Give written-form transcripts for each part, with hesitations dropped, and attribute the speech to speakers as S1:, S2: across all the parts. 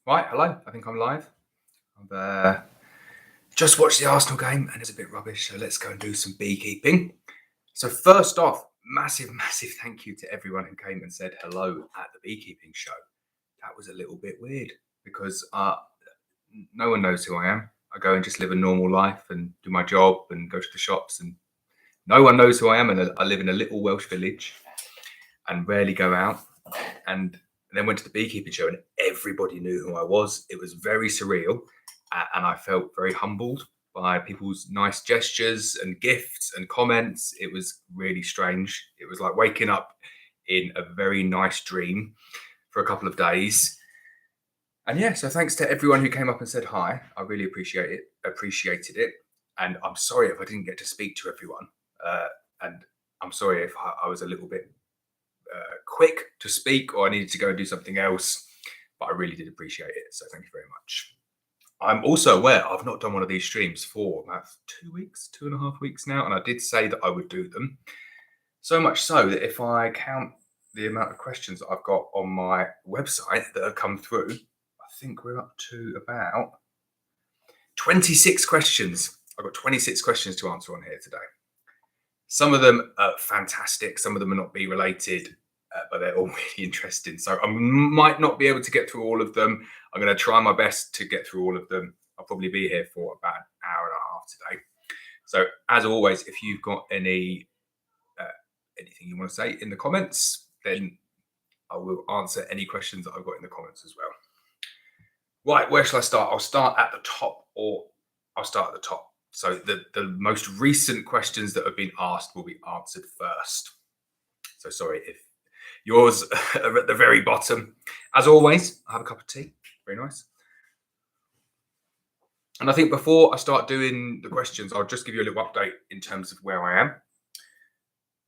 S1: Right, hello. I think I'm live. I've just watched the Arsenal game and it's a bit rubbish, so let's go and do some beekeeping. So first off, massive, massive thank you to everyone who came and said hello at the beekeeping show. That was a little bit weird because no one knows who I am. I go and just live a normal life and do my job and go to the shops, and no one knows who I am. And I live in a little Welsh village and rarely go out. And then went to the beekeeping show and everybody knew who I was. It was very surreal, and I felt very humbled by people's nice gestures and gifts and comments. It was really strange. It was like waking up in a very nice dream for a couple of days. And yeah, so thanks to everyone who came up and said hi. I really appreciated it. And I'm sorry if I didn't get to speak to everyone. And I'm sorry if I was a little bit quick to speak or I needed to go and do something else, but I really did appreciate it. So thank you very much. I'm also aware I've not done one of these streams for about 2 weeks, 2.5 weeks now, and I did say that I would do them. So much so that if I count the amount of questions that I've got on my website that have come through, I think we're up to about 26 questions. I've got 26 questions to answer on here today. Some of them are fantastic. Some of them are not bee related, but they're all really interesting. So I might not be able to get through all of them. I'm going to try my best to get through all of them. I'll probably be here for about an hour and a half today. So as always, if you've got anything you want to say in the comments, then I will answer any questions that I've got in the comments as well. Right, where shall I start? I'll start at the top. So the most recent questions that have been asked will be answered first. So sorry if yours are at the very bottom. As always, I have a cup of tea. Very nice. And I think before I start doing the questions, I'll just give you a little update in terms of where I am.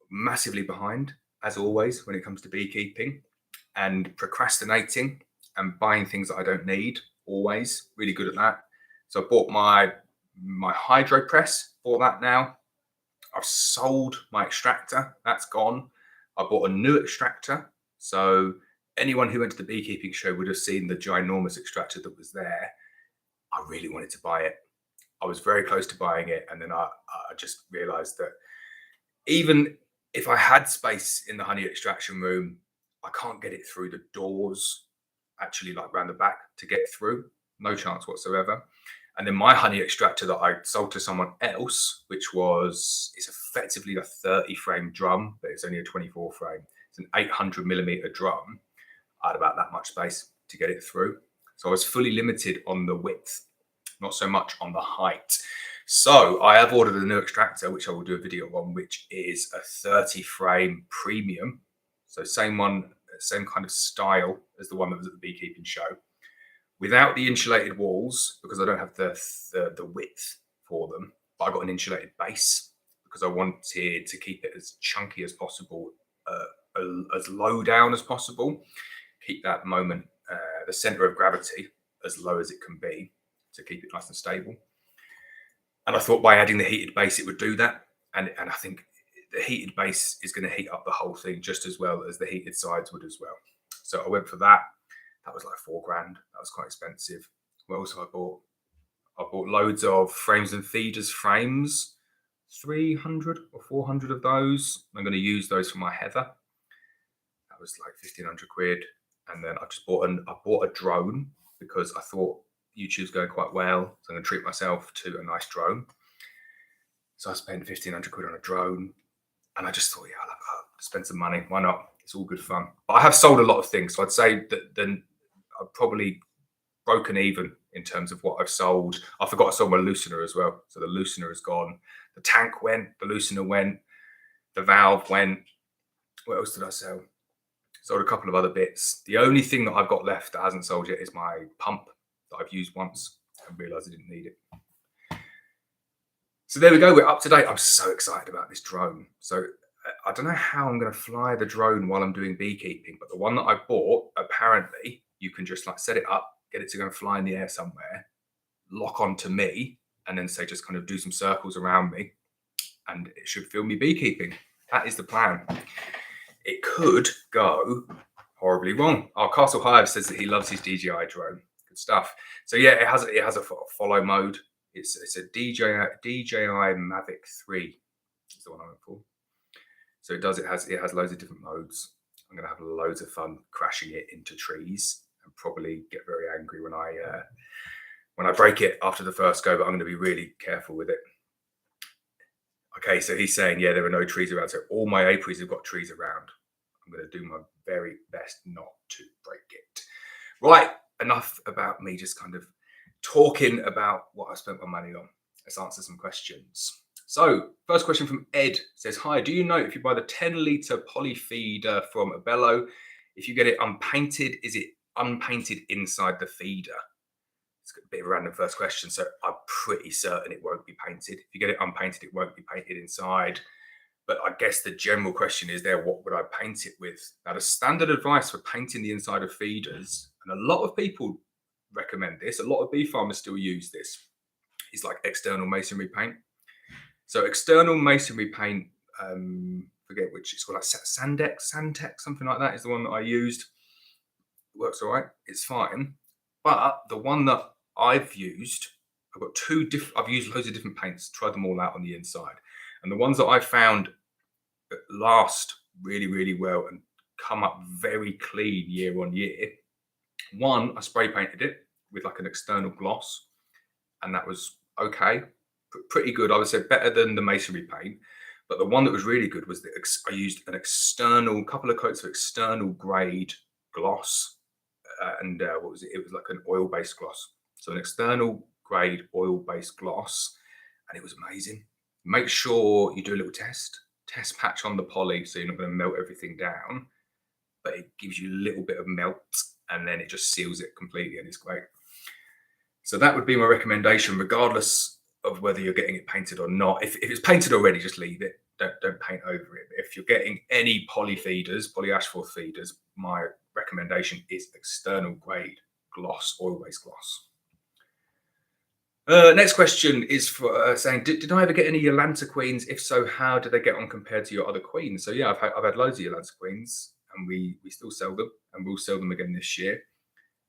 S1: Massively behind, as always, when it comes to beekeeping and procrastinating and buying things that I don't need. Always really good at that. So I bought my hydro press for that now. I've sold my extractor. That's gone. I bought a new extractor. So anyone who went to the beekeeping show would have seen the ginormous extractor that was there. I really wanted to buy it. I was very close to buying it. And then I just realized that even if I had space in the honey extraction room, I can't get it through the doors, actually like round the back to get through. No chance whatsoever. And then my honey extractor that I sold to someone else, it's effectively a 30 frame drum, but it's only a 24 frame. It's an 800 millimeter drum. I had about that much space to get it through. So I was fully limited on the width, not so much on the height. So I have ordered a new extractor, which I will do a video on, which is a 30 frame premium. So same kind of style as the one that was at the beekeeping show, without the insulated walls, because I don't have the width for them. But I got an insulated base because I wanted to keep it as chunky as possible, as low down as possible. Keep that moment, the center of gravity, as low as it can be to keep it nice and stable. And I thought by adding the heated base, it would do that. And I think the heated base is going to heat up the whole thing just as well as the heated sides would as well. So I went for that. That was like $4,000. That was quite expensive. What else have I bought? I bought loads of frames and feeders frames, 300 or 400 of those. I'm going to use those for my heather. That was like 1,500 quid. And then I bought a drone because I thought YouTube's going quite well. So I'm going to treat myself to a nice drone. So I spent 1,500 quid on a drone. And I just thought, yeah, I'll spend some money. Why not? It's all good fun. But I have sold a lot of things. So I'd say that then I've probably broken even in terms of what I've sold. I forgot I sold my loosener as well. So the loosener is gone. The tank went, the loosener went, the valve went. What else did I sell? Sold a couple of other bits. The only thing that I've got left that hasn't sold yet is my pump that I've used once and realized I didn't need it. So there we go. We're up to date. I'm so excited about this drone. So I don't know how I'm going to fly the drone while I'm doing beekeeping, but the one that I bought, apparently you can just like set it up, get it to go and fly in the air somewhere, lock onto me, and then say just kind of do some circles around me, and it should film me beekeeping. That is the plan. It could go horribly wrong. Our Castle Hive says that he loves his DJI drone Good stuff. So yeah, it has a follow mode. It's a DJI Mavic 3 is the one I went for. So it has loads of different modes. I'm gonna have loads of fun crashing it into trees and probably get very angry when I break it after the first go, but I'm gonna be really careful with it. Okay, so he's saying, yeah, there are no trees around. So all my apiaries have got trees around. I'm going to do my very best not to break it. Right, enough about me just kind of talking about what I spent my money on. Let's answer some questions. So, first question from Ed says, hi, do you know if you buy the 10-litre poly feeder from Abello, if you get it unpainted, is it unpainted inside the feeder? It's a bit of a random first question, so I'm pretty certain it won't be painted. If you get it unpainted, it won't be painted inside. But I guess the general question is there, what would I paint it with? Now, the standard advice for painting the inside of feeders, and a lot of people recommend this, a lot of bee farmers still use this, is like external masonry paint. So external masonry paint, forget which, it's called like Santex, something like that is the one that I used. It works all right, it's fine. But the one that I've used, I've used loads of different paints, tried them all out on the inside. And the ones that I found that last really, really well and come up very clean year on year. One, I spray painted it with like an external gloss, and that was okay, pretty good. I would say better than the masonry paint. But the one that was really good was I used an external, couple of coats of external grade gloss. What was it? It was like an oil-based gloss. So an external grade oil-based gloss, and it was amazing. Make sure you do a little test patch on the poly, so you're not going to melt everything down, but it gives you a little bit of melt, and then it just seals it completely, and it's great. So that would be my recommendation, regardless of whether you're getting it painted or not. If it's painted already, just leave it. Don't paint over it. If you're getting any poly feeders, polyashfort feeders, my recommendation is external grade gloss, oil-based gloss. Next question is for saying, did I ever get any Yolanta queens? If so, how do they get on compared to your other queens? So yeah, I've had loads of Yolanta queens, and we still sell them, and we'll sell them again this year.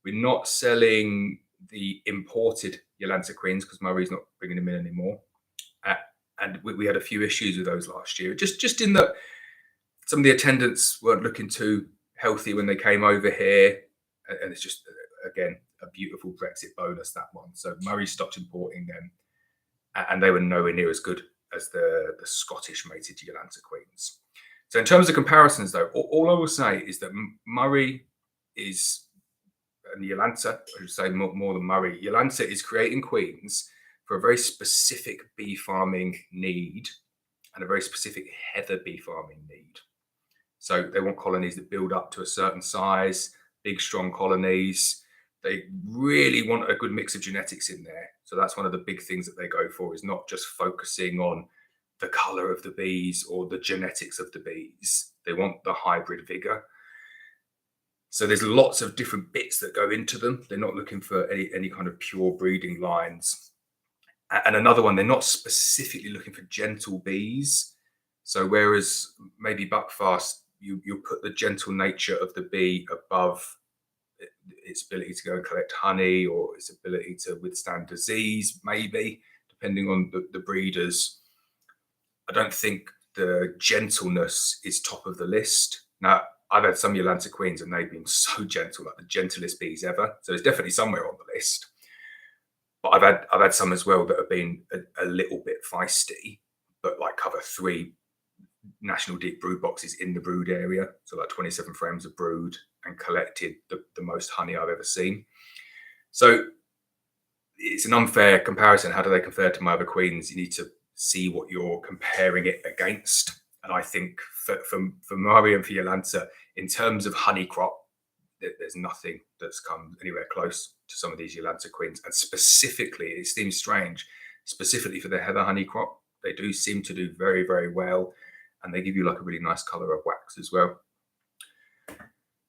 S1: We're not selling the imported Yolanta queens because Murray's not bringing them in anymore. And we had a few issues with those last year, just in that some of the attendants weren't looking too healthy when they came over here, and it's just, again, a beautiful Brexit bonus, that one. So Murray stopped importing them, and they were nowhere near as good as the Scottish mated Yolanta queens. So in terms of comparisons, though, all I will say is that Murray is, and Yolanta, I should say more than Murray, Yolanta is creating queens for a very specific bee farming need and a very specific heather bee farming need. So they want colonies that build up to a certain size, big, strong colonies. They really want a good mix of genetics in there. So that's one of the big things that they go for, is not just focusing on the color of the bees or the genetics of the bees. They want the hybrid vigor. So there's lots of different bits that go into them. They're not looking for any kind of pure breeding lines. And another one, they're not specifically looking for gentle bees. So whereas maybe Buckfast, you put the gentle nature of the bee above its ability to go and collect honey or its ability to withstand disease, maybe, depending on the breeders. I don't think the gentleness is top of the list. Now, I've had some Yolanta queens and they've been so gentle, like the gentlest bees ever. So it's definitely somewhere on the list. But I've had some as well that have been a little bit feisty, but like cover 3 national deep brood boxes in the brood area. So like 27 frames of brood, and collected the most honey I've ever seen. So it's an unfair comparison. How do they compare to my other queens? You need to see what you're comparing it against. And I think for Mari and for Yolanta, in terms of honey crop, there's nothing that's come anywhere close to some of these Yolanta queens. And specifically, it seems strange, specifically for the heather honey crop, they do seem to do very, very well. And they give you like a really nice color of wax as well.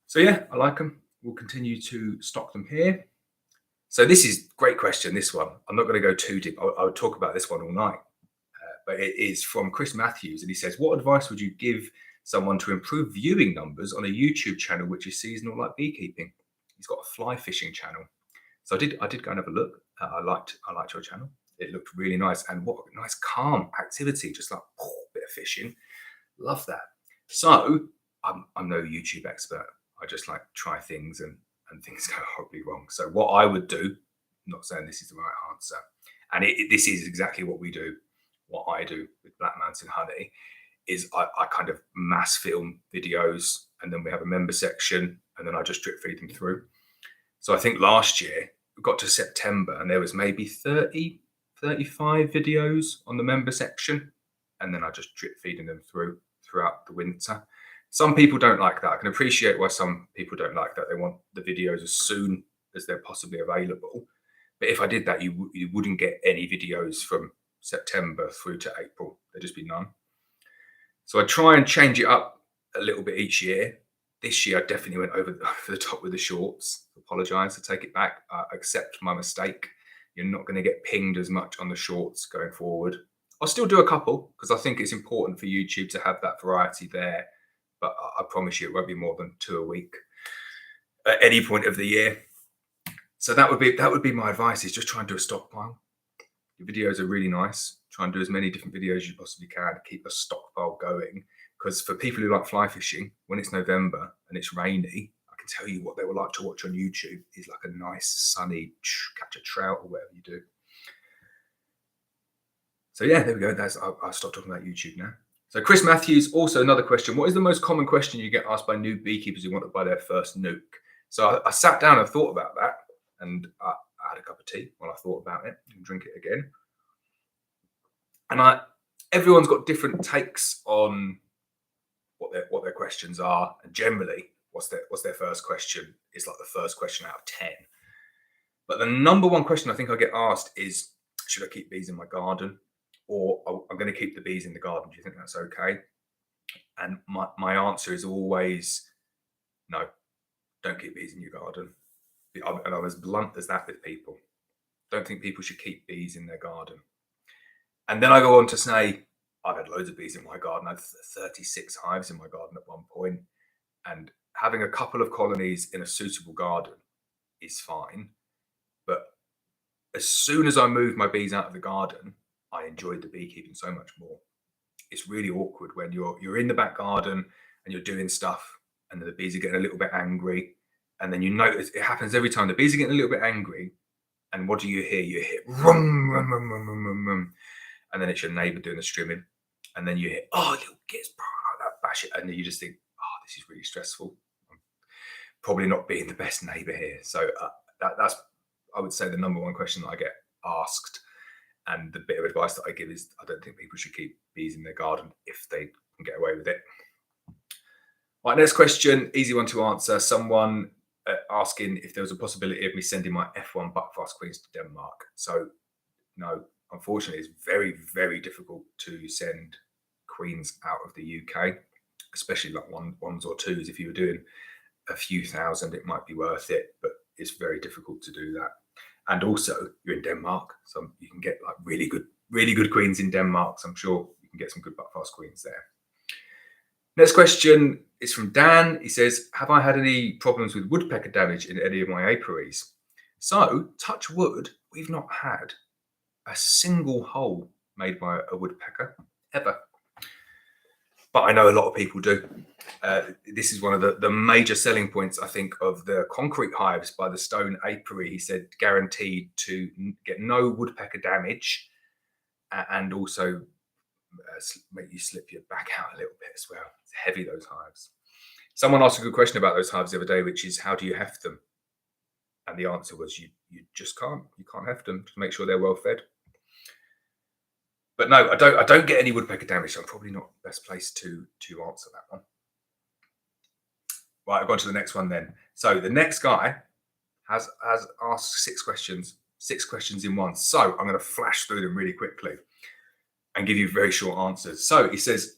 S1: So yeah, I like them. We'll continue to stock them here. So this is a great question, this one. I'm not going to go too deep. I would talk about this one all night. But it is from Chris Matthews, and he says, what advice would you give someone to improve viewing numbers on a YouTube channel which is seasonal like beekeeping? He's got a fly fishing channel. So I did go and have a look. I liked your channel. It looked really nice, and what a nice calm activity, just like a bit of fishing. Love that. So I'm no YouTube expert. I just like try things and things go horribly wrong. So what I would do, I'm not saying this is the right answer, and this is exactly what we do. What I do with Black Mountain Honey is I kind of mass film videos, and then we have a member section, and then I just drip feed them through. So I think last year we got to September and there was maybe 30, 35 videos on the member section, and then I just drip feeding them throughout the winter. Some people don't like that. I can appreciate why some people don't like that. They want the videos as soon as they're possibly available. But if I did that, you wouldn't get any videos from September through to April. There'd just be none. So I try and change it up a little bit each year. This year, I definitely went over the top with the shorts. Apologise, I take it back. I accept my mistake. You're not going to get pinged as much on the shorts going forward. I'll still do a couple because I think it's important for YouTube to have that variety there. But I promise you, it won't be more than 2 a week at any point of the year. So that would be my advice: is just try and do a stockpile. Your videos are really nice. Try and do as many different videos as you possibly can. Keep a stockpile going. Because for people who like fly fishing, when it's November and it's rainy, I can tell you what they would like to watch on YouTube is like a nice sunny catch a trout or whatever you do. So yeah, there we go. I'll stop talking about YouTube now. So Chris Matthews, also another question. What is the most common question you get asked by new beekeepers who want to buy their first nuc? So I sat down and thought about that, and I had a cup of tea while I thought about it and drink it again. And everyone's got different takes on what their questions are, and generally what's their first question is like the first question out of 10. But the number one question I think I get asked is, should I keep bees in my garden, or I'm going to keep the bees in the garden, do you think that's okay? And my answer is always no, don't keep bees in your garden. And I'm as blunt as that with people. Don't think people should keep bees in their garden. And then I go on to say, I've had loads of bees in my garden. I had 36 hives in my garden at one point, and having a couple of colonies in a suitable garden is fine. But as soon as I moved my bees out of the garden, I enjoyed the beekeeping so much more. It's really awkward when you're in the back garden and you're doing stuff, and the bees are getting a little bit angry, and then you notice it happens every time. The bees are getting a little bit angry, and what do you hear? You hear rum, rum, rum, rum, rum, rum, rum. And then it's your neighbour doing the strimming. And then you hear, oh, little kids, bash it. And then you just think, oh, this is really stressful. I'm probably not being the best neighbour here. So that's, I would say, the number one question that I get asked. And the bit of advice that I give is, I don't think people should keep bees in their garden if they can get away with it. Right, next question, easy one to answer. Someone asking if there was a possibility of me sending my F1 buckfast queens to Denmark. So, no. Unfortunately, it's very, very difficult to send queens out of the UK, especially like ones or twos. If you were doing a few thousand, it might be worth it, but it's very difficult to do that. And also, you're in Denmark, so you can get like really good queens in Denmark. So I'm sure you can get some good buckfast queens there. Next question is from Dan. He says, have I had any problems with woodpecker damage in any of my apiaries? So, touch wood, we've not had a single hole made by a woodpecker ever, but I know a lot of people do. This is one of the major selling points, I think, of the concrete hives by the stone apiary. He said guaranteed to get no woodpecker damage, and also make you slip your back out a little bit as well. It's heavy, those hives. Someone asked a good question about those hives the other day, which is, how do you heft them? And the answer was, you just can't. You can't heft them to make sure they're well fed. But no, I don't get any woodpecker damage, so I'm probably not the best place to answer that one. Right, I've gone to the next one then. So the next guy has asked 6 questions in one. So I'm going to flash through them really quickly and give you very short answers. So he says,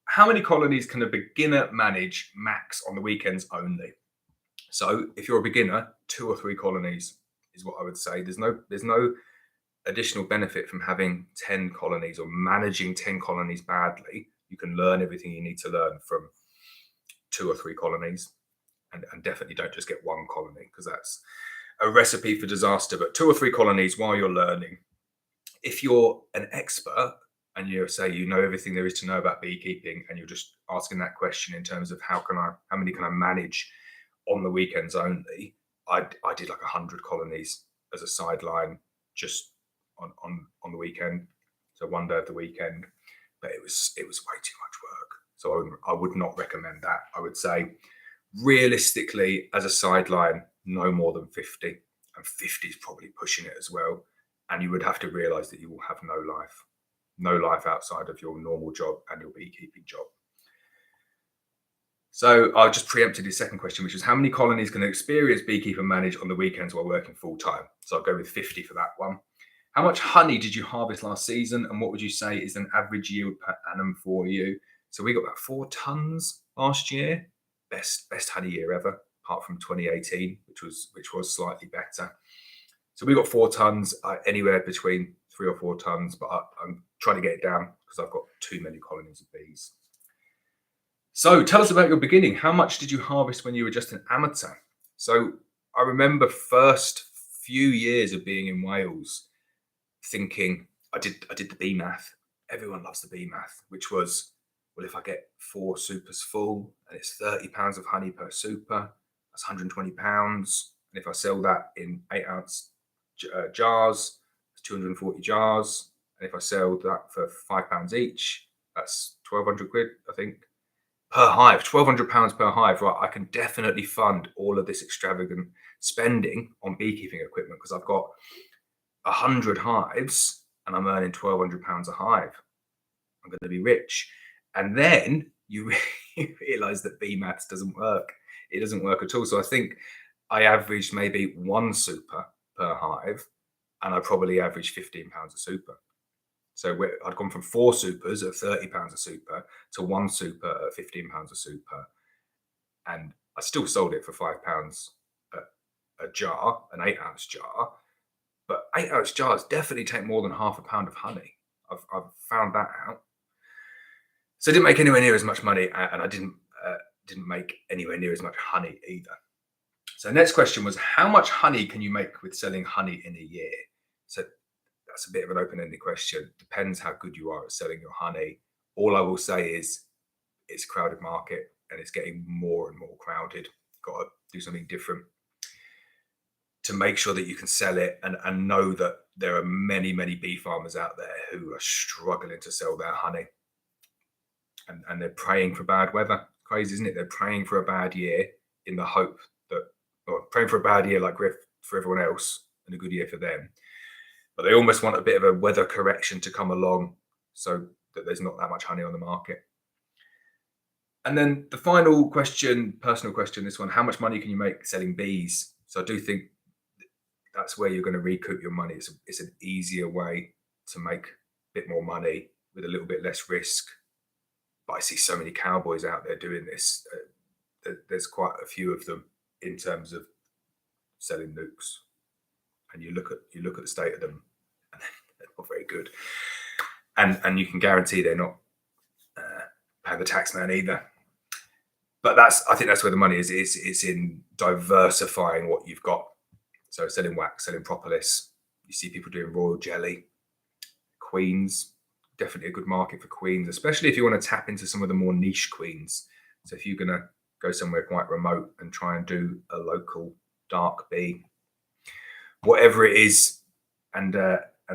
S1: how many colonies can a beginner manage max on the weekends only? So if you're a beginner, 2 or 3 colonies is what I would say. There's no additional benefit from having 10 colonies or managing 10 colonies badly. You can learn everything you need to learn from 2 or 3 colonies, and definitely don't just get 1 colony, because a recipe for disaster, but 2 or 3 colonies while you're learning. If you're an expert and you say you know everything there is to know about beekeeping, and you're just asking that question in terms of how many can I manage on the weekends only, I did like 100 colonies as a sideline just on the weekend, so one day of the weekend. But it was way too much work, so I would not recommend that. I would say realistically, as a sideline, no more than 50, and 50 is probably pushing it as well. And you would have to realize that you will have no life outside of your normal job and your beekeeping job. So I just preempted his second question, which is how many colonies can an experienced beekeeper manage on the weekends while working full time? So I'll go with 50 for that one. How much honey did you harvest last season, and what would you say is an average yield per annum for you? So we got about 4 tons last year. Best honey year ever, apart from 2018, which was slightly better. So we got 4 tons, anywhere between 3 or 4 tons, but I'm trying to get it down because I've got too many colonies of bees. So tell us about your beginning. How much did you harvest when you were just an amateur? So I remember first few years of being in Wales thinking, I did the bee math. Everyone loves the bee math, which was, well, if I get 4 supers full and it's 30 pounds of honey per super, that's 120 pounds. And if I sell that in 8-ounce jars, it's 240 jars. And if I sell that for £5 each, that's 1,200 quid, I think, per hive. 1,200 pounds per hive. Right, I can definitely fund all of this extravagant spending on beekeeping equipment because I've got 100 hives and I'm earning 1,200 pounds a hive. I'm going to be rich. And then you realize that bee maths doesn't work. It doesn't work at all. So I think I averaged maybe 1 super per hive, and I probably averaged 15 pounds a super. So I'd gone from 4 supers at 30 pounds a super to 1 super at 15 pounds a super. And I still sold it for £5 a jar, an 8-ounce jar. But 8-ounce jars definitely take more than half a pound of honey. I've found that out. So I didn't make anywhere near as much money, and I didn't make anywhere near as much honey either. So next question was, how much honey can you make with selling honey in a year? So that's a bit of an open-ended question. Depends how good you are at selling your honey. All I will say is it's a crowded market and it's getting more and more crowded. Got to do something different to make sure that you can sell it, and know that there are many, many bee farmers out there who are struggling to sell their honey. And they're praying for bad weather. Crazy, isn't it? They're praying for a bad year in the hope that, or praying for a bad year like for everyone else and a good year for them. But they almost want a bit of a weather correction to come along so that there's not that much honey on the market. And then the final question, personal question, this one, how much money can you make selling bees? So I do think that's where you're going to recoup your money. It's an easier way to make a bit more money with a little bit less risk. But I see so many cowboys out there doing this. There's quite a few of them in terms of selling nucs, and you look at the state of them, and they're not very good. And you can guarantee they're not paying the tax man either. But I think that's where the money is. It's in diversifying what you've got. So selling wax, selling propolis. You see people doing royal jelly, queens. Definitely a good market for queens, especially if you want to tap into some of the more niche queens. So if you're going to go somewhere quite remote and try and do a local dark bee, whatever it is, and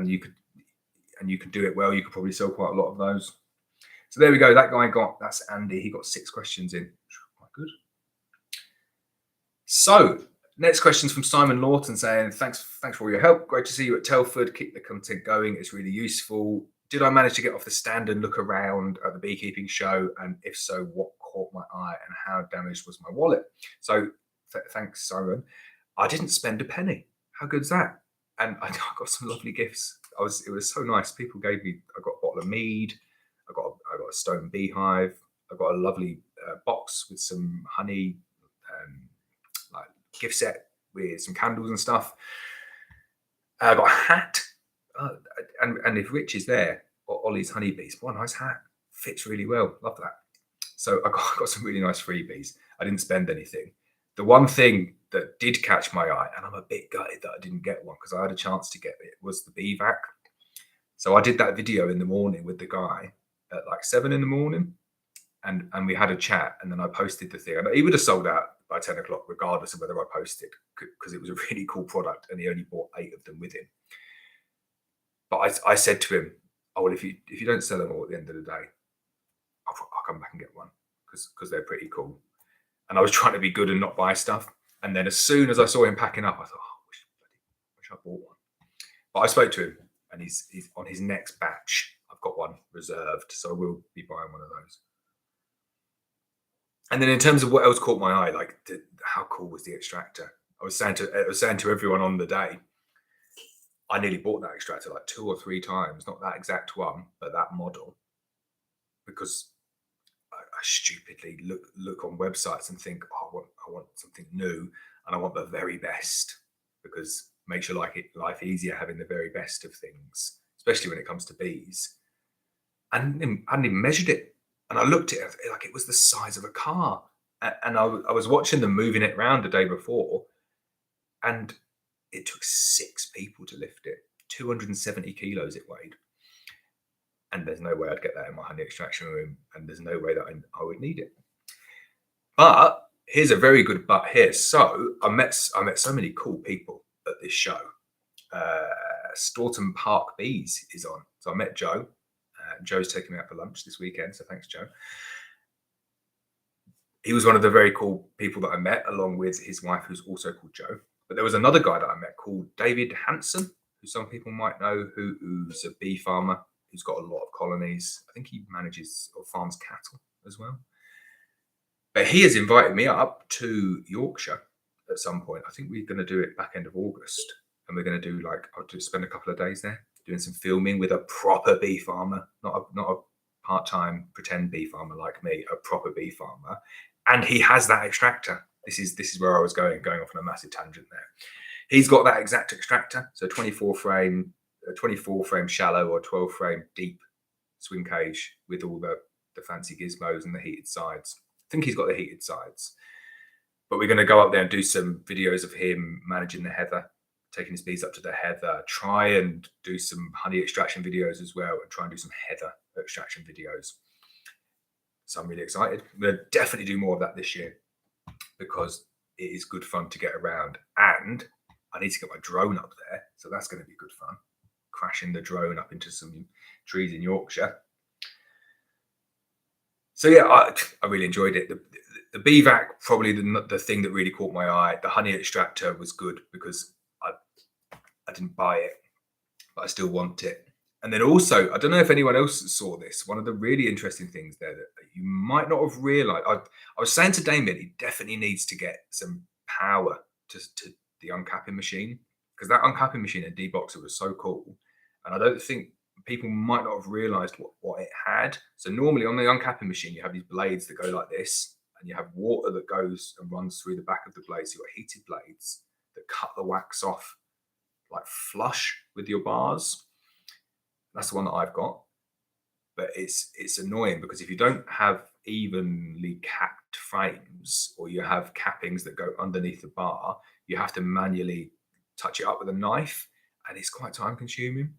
S1: you could do it well, you could probably sell quite a lot of those. So there we go. That guy that's Andy. He got 6 questions in. Quite good. So next question's from Simon Lawton saying, thanks for all your help. Great to see you at Telford. Keep the content going. It's really useful. Did I manage to get off the stand and look around at the beekeeping show? And if so, what caught my eye and how damaged was my wallet? So thanks, Simon. I didn't spend a penny. How good's that? And I got some lovely gifts. It was so nice. People gave me, I got a bottle of mead. I got a stone beehive. I got a lovely box with some honey, like gift set with some candles and stuff. I got a hat. And if Rich is there, or Ollie's honeybees, what a nice hat. Fits really well. Love that. So I got some really nice freebies. I didn't spend anything. The one thing that did catch my eye, and I'm a bit gutted that I didn't get one because I had a chance to get it, was the bee vac. So I did that video in the morning with the guy at like 7 in the morning, and we had a chat, and then I posted the thing. And he would have sold out by 10 o'clock, regardless of whether I posted, because it was a really cool product, and he only bought 8 of them with him. But I said to him, "Oh, well, if you don't sell them all at the end of the day, I'll come back and get one because they're pretty cool." And I was trying to be good and not buy stuff. And then as soon as I saw him packing up, I thought, "Oh, wish I bought one." But I spoke to him, and he's on his next batch. I've got one reserved, so I will be buying one of those. And then in terms of what else caught my eye, like how cool was the extractor? I was saying to everyone on the day, I nearly bought that extractor like 2 or 3 times, not that exact one, but that model, because I stupidly look on websites and think, oh, I want something new, and I want the very best, because it makes your life easier having the very best of things, especially when it comes to bees. And I hadn't even measured it. And I looked at it like it was the size of a car. And I was watching them moving it around the day before, and it took 6 people to lift it. 270 kilos it weighed. And there's no way I'd get that in my honey extraction room, and there's no way that I would need it. But here's a very good but here. So I met so many cool people at this show. Staunton Park Bees is on. So I met Joe. Joe's taking me out for lunch this weekend, so thanks, Joe. He was one of the very cool people that I met, along with his wife, who's also called Joe. But there was another guy that I met called David Hanson, who some people might know, who's a bee farmer, who's got a lot of colonies. I think he manages or farms cattle as well. But he has invited me up to Yorkshire at some point. I think we're going to do it back end of August. And we're going to do I'll just spend a couple of days there doing some filming with a proper bee farmer, not a part-time pretend bee farmer like me, a proper bee farmer. And he has that extractor. This is where I was going off on a massive tangent there. He's got that exact extractor. So 24 frame shallow or 12 frame deep swing cage with all the fancy gizmos and the heated sides. I think he's got the heated sides. But we're going to go up there and do some videos of him managing the heather, taking his bees up to the heather, try and do some honey extraction videos as well, and try and do some heather extraction videos. So I'm really excited. I'm going to definitely do more of that this year, because it is good fun to get around, and I need to get my drone up there, so that's going to be good fun. Crashing the drone up into some trees in Yorkshire. So yeah, I really enjoyed it. The bee vac, probably the thing that really caught my eye. The honey extractor was good because I didn't buy it, but I still want it. And then also, I don't know if anyone else saw this. One of the really interesting things there that you might not have realised. I was saying to Damien, he definitely needs to get some power to the uncapping machine, because that uncapping machine and deboxer was so cool. And I don't think people might not have realised what it had. So normally on the uncapping machine, you have these blades that go like this, and you have water that goes and runs through the back of the blades. So you've got heated blades that cut the wax off like flush with your bars. That's the one that I've got. But it's annoying, because if you don't have evenly capped frames, or you have cappings that go underneath the bar, you have to manually touch it up with a knife, and it's quite time consuming.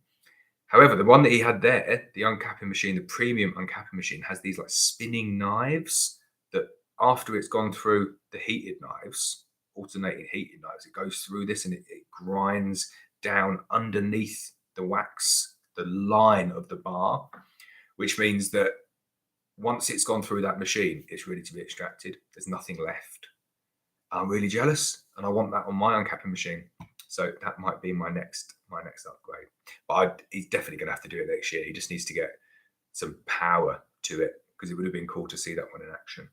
S1: However, the one that he had there, the uncapping machine, the premium uncapping machine, has these like spinning knives that after it's gone through the heated knives, alternating heated knives, it goes through this and it grinds down underneath the wax, the line of the bar, which means that once it's gone through that machine, it's ready to be extracted. There's nothing left. I'm really jealous, and I want that on my uncapping machine. So that might be my next upgrade. But he's definitely going to have to do it next year. He just needs to get some power to it, because it would have been cool to see that one in action.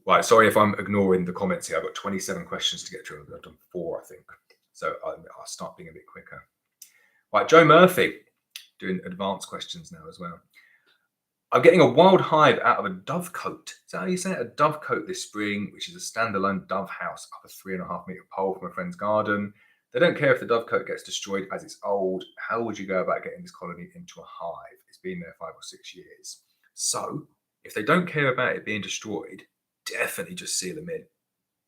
S1: Right, sorry if I'm ignoring the comments here. I've got 27 questions to get through. I've done 4, I think. So I'll start being a bit quicker. Right, Joe Murphy, doing advanced questions now as well. I'm getting a wild hive out of a dovecote. Is that how you say it? A dovecote this spring, which is a standalone dove house up a 3.5 meter pole from a friend's garden. They don't care if the dovecote gets destroyed as it's old. How would you go about getting this colony into a hive? It's been there 5 or 6 years. So if they don't care about it being destroyed, definitely just seal them in.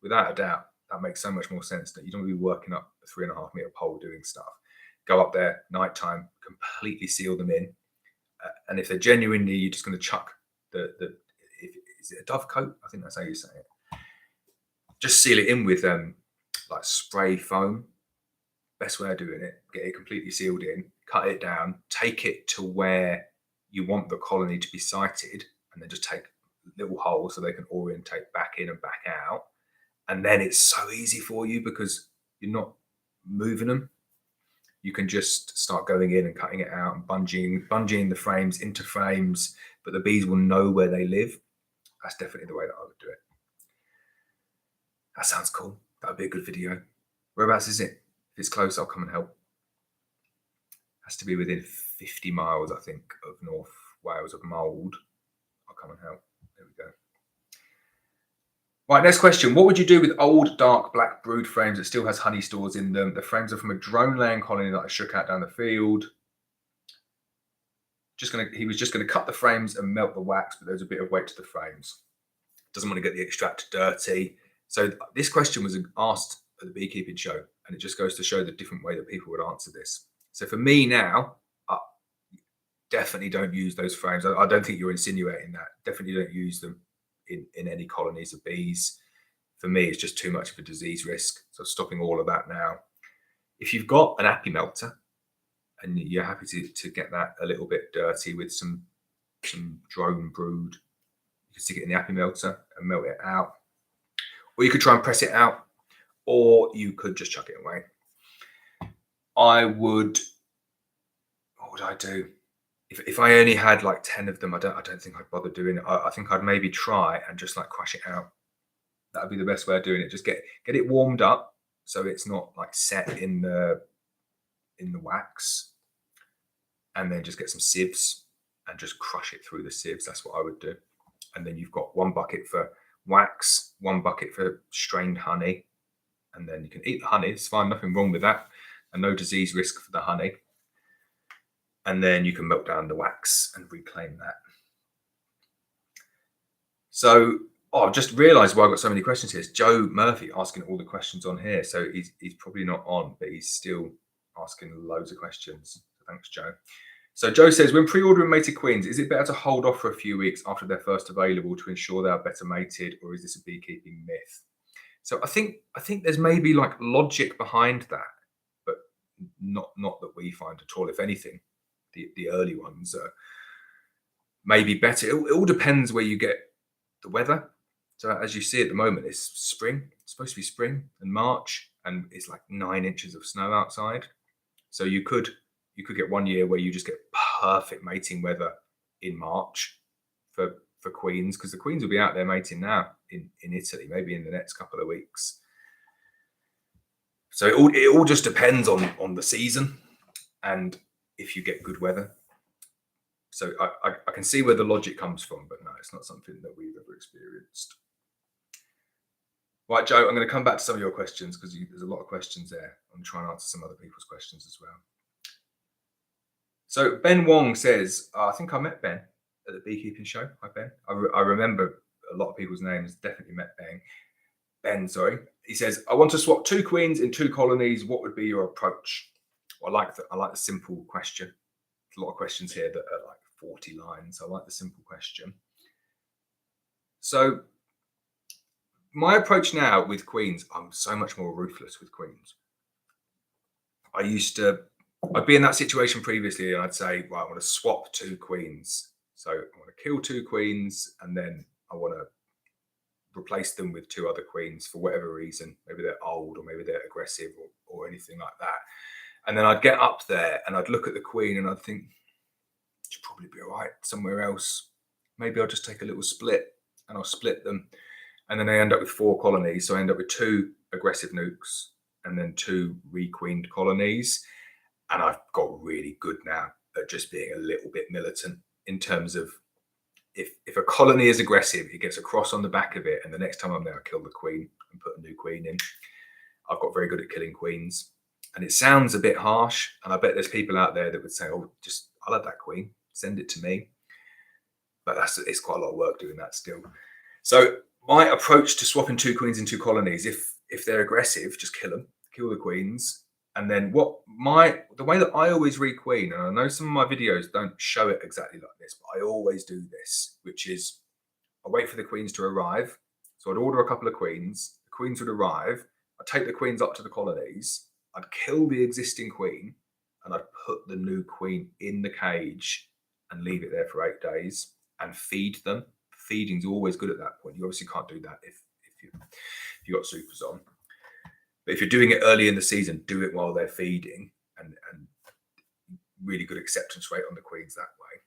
S1: Without a doubt, that makes so much more sense that you don't want to be working up a 3.5 meter pole doing stuff. Go up there, nighttime, completely seal them in. And if they're genuinely, you're just going to chuck is it a dove coat? I think that's how you say it. Just seal it in with like spray foam. Best way of doing it. Get it completely sealed in, cut it down, take it to where you want the colony to be sited, and then just take little holes so they can orientate back in and back out. And then it's so easy for you because you're not moving them. You can just start going in and cutting it out and bungeeing the frames into frames, but the bees will know where they live. That's definitely the way that I would do it. That sounds cool. That would be a good video. Whereabouts is it? If it's close, I'll come and help. Has to be within 50 miles, I think, of North Wales of Mould. I'll come and help. There we go. Right, next question. What would you do with old, dark, black brood frames that still has honey stores in them? The frames are from a drone laying colony that I shook out down the field. He was just going to cut the frames and melt the wax, but there's a bit of weight to the frames. Doesn't want to get the extractor dirty. So this question was asked at the beekeeping show, and it just goes to show the different way that people would answer this. So for me now, I definitely don't use those frames. I don't think you're insinuating that. Definitely don't use them in any colonies of bees. For me, it's just too much of a disease risk. So stopping all of that now. If you've got an appy melter and you're happy to get that a little bit dirty with some drone brood, you can stick it in the appy melter and melt it out. Or you could try and press it out, or you could just chuck it away. What would I do? If I only had like 10 of them, I don't think I'd bother doing it. I think I'd maybe try and just like crush it out. That would be the best way of doing it. Just get it warmed up so it's not like set in the wax, and then just get some sieves and just crush it through the sieves. That's what I would do. And then you've got 1 bucket for wax, 1 bucket for strained honey, and then you can eat the honey. It's fine, nothing wrong with that, and no disease risk for the honey. And then you can melt down the wax and reclaim that. So, I've just realised why I've got so many questions here. It's Joe Murphy asking all the questions on here. So he's probably not on, but he's still asking loads of questions. Thanks, Joe. So Joe says, when pre-ordering mated queens, is it better to hold off for a few weeks after they're first available to ensure they are better mated, or is this a beekeeping myth? So I think there's maybe like logic behind that, but not that we find at all. If anything, the early ones are maybe better. It all depends where you get the weather. So as you see at the moment, it's spring. It's supposed to be spring and March, and it's like 9 inches of snow outside. So you could get 1 year where you just get perfect mating weather in March for queens, because the queens will be out there mating now in Italy, maybe in the next couple of weeks. So it all just depends on the season and if you get good weather. So I can see where the logic comes from, but no, it's not something that we've ever experienced. Right, Joe, I'm going to come back to some of your questions because there's a lot of questions there. I'm trying to answer some other people's questions as well. So Ben Wong says, I think I met Ben at the beekeeping show. Hi, Ben. I remember a lot of people's names. Definitely met Ben, sorry. He says, I want to swap 2 queens in 2 colonies. What would be your approach? Well, I like the simple question. There's a lot of questions here that are like 40 lines. I like the simple question. So my approach now with queens, I'm so much more ruthless with queens. I'd be in that situation previously and I'd say, right, I want to swap 2 queens. So I want to kill 2 queens and then I want to replace them with 2 other queens for whatever reason. Maybe they're old or maybe they're aggressive or anything like that. And then I'd get up there and I'd look at the queen and I'd think, it should probably be all right somewhere else. Maybe I'll just take a little split and I'll split them. And then I end up with 4 colonies. So I end up with 2 aggressive nucs and then 2 requeened colonies. And I've got really good now at just being a little bit militant in terms of if a colony is aggressive, it gets a cross on the back of it. And the next time I'm there, I kill the queen and put a new queen in. I've got very good at killing queens. And it sounds a bit harsh. And I bet there's people out there that would say, oh, I'll have that queen, send it to me. But it's quite a lot of work doing that still. So My approach to swapping 2 queens in 2 colonies, if they're aggressive, just kill them, kill the queens. And then the way that I always requeen, and I know some of my videos don't show it exactly like this, but I always do this, which is I wait for the queens to arrive. So I'd order a couple of queens, the queens would arrive, I'd take the queens up to the colonies, I'd kill the existing queen, and I'd put the new queen in the cage and leave it there for 8 days and feed them. Feeding's always good at that point. You obviously can't do that if you've got supers on. But if you're doing it early in the season, do it while they're feeding, and really good acceptance rate on the queens that way.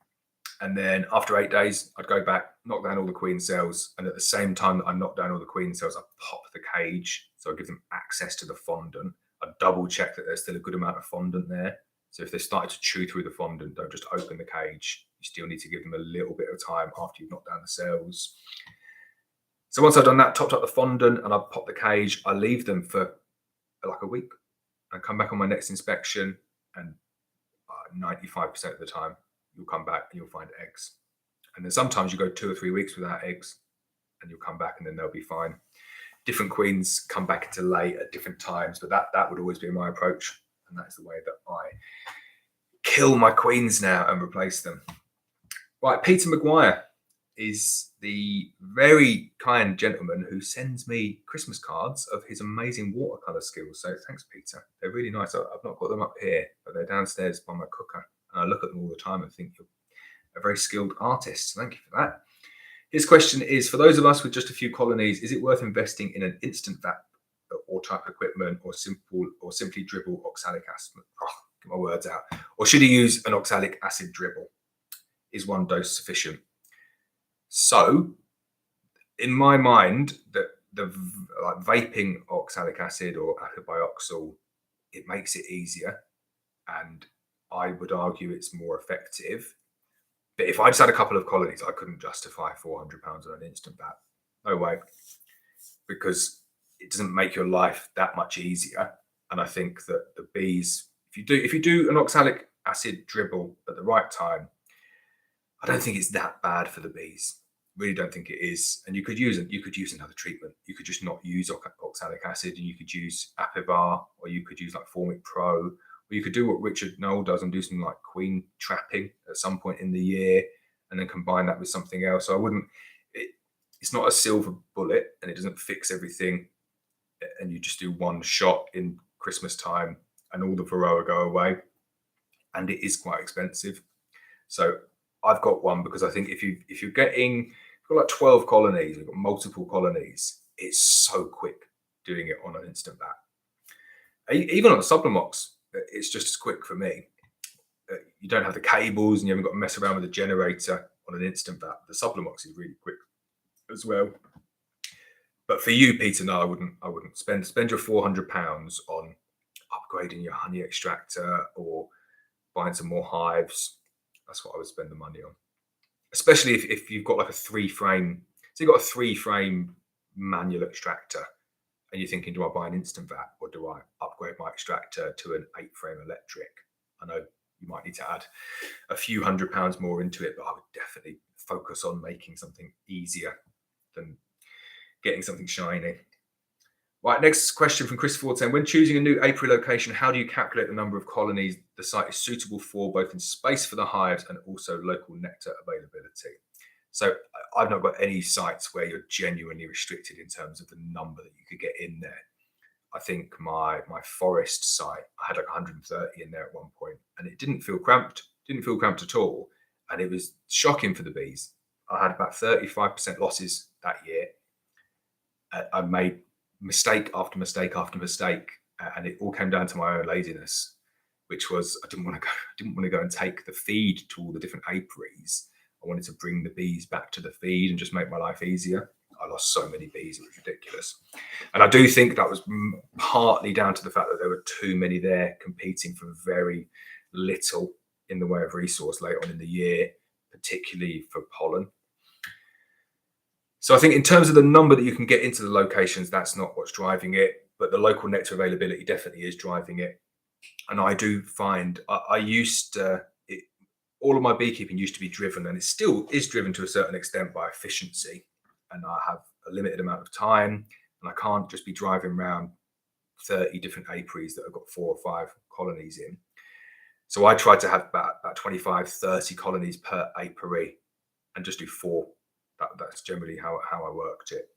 S1: And then after 8 days, I'd go back, knock down all the queen cells, and at the same time that I knock down all the queen cells, I pop the cage, so I give them access to the fondant. I double check that there's still a good amount of fondant there. So if they started to chew through the fondant, don't just open the cage. You still need to give them a little bit of time after you've knocked down the cells. So once I've done that, topped up the fondant, and I've popped the cage, I leave them for like a week. I come back on my next inspection, and 95% of the time, you'll come back and you'll find eggs. And then sometimes you go 2 or 3 weeks without eggs, and you'll come back and then they'll be fine. Different queens come back into lay at different times, but that would always be my approach. And that's the way that I kill my queens now and replace them. Right, Peter Maguire is the very kind gentleman who sends me Christmas cards of his amazing watercolor skills. So thanks, Peter. They're really nice. I've not got them up here, but they're downstairs by my cooker. And I look at them all the time and think you're a very skilled artist. Thank you for that. His question is, for those of us with just a few colonies, is it worth investing in an instant vat or type of equipment, or simply dribble oxalic acid? Get my words out. Or should he use an oxalic acid dribble? Is one dose sufficient? So, in my mind, the vaping oxalic acid or acetobioxol, it makes it easier, and I would argue it's more effective. But if I just had a couple of colonies, I couldn't justify £400 on an instant vat. No way, because it doesn't make your life that much easier. And I think that the bees, if you do an oxalic acid dribble at the right time, I don't think it's that bad for the bees. Really don't think it is. And you could use another treatment. You could just not use oxalic acid, and you could use Apivar, or you could use like Formic Pro, or you could do what Richard Knoll does and do some like queen trapping at some point in the year, and then combine that with something else. So it's not a silver bullet, and it doesn't fix everything. And you just do one shot in Christmas time, and all the varroa go away. And it is quite expensive. So I've got one because I think if you've got like 12 colonies, you've got multiple colonies, it's so quick doing it on an instant vat. Even on a Sublamox, it's just as quick for me. You don't have the cables, and you haven't got to mess around with the generator on an instant vat. The Sublamox is really quick as well. But for you, Peter, no, I wouldn't spend your £400 on upgrading your honey extractor or buying some more hives. That's what I would spend the money on. Especially if you've got like a 3-frame. So you've got a 3-frame manual extractor, and you're thinking, do I buy an instant vat, or do I upgrade my extractor to an 8-frame electric? I know you might need to add a few £100 more into it, but I would definitely focus on making something easier than getting something shiny. Right, next question from Chris Ford saying, when choosing a new apiary location, how do you calculate the number of colonies the site is suitable for, both in space for the hives and also local nectar availability? So I've not got any sites where you're genuinely restricted in terms of the number that you could get in there. I think my forest site, I had like 130 in there at one point, and it didn't feel cramped at all. And it was shocking for the bees. I had about 35% losses that year. I made mistake after mistake after mistake, and it all came down to my own laziness, which was I didn't want to go and take the feed to all the different apiaries. I wanted to bring the bees back to the feed and just make my life easier. I lost so many bees, it was ridiculous. And I do think that was partly down to the fact that there were too many there competing for very little in the way of resource late on in the year, particularly for pollen. So I think in terms of the number that you can get into the locations, that's not what's driving it, but the local nectar availability definitely is driving it. And I do find all of my beekeeping used to be driven, and it still is driven to a certain extent by efficiency. and I have a limited amount of time, and I can't just be driving around 30 different apiaries that have got 4 or 5 colonies in. So I tried to have about 25, 30 colonies per apiary and just do 4. That's generally how I worked it.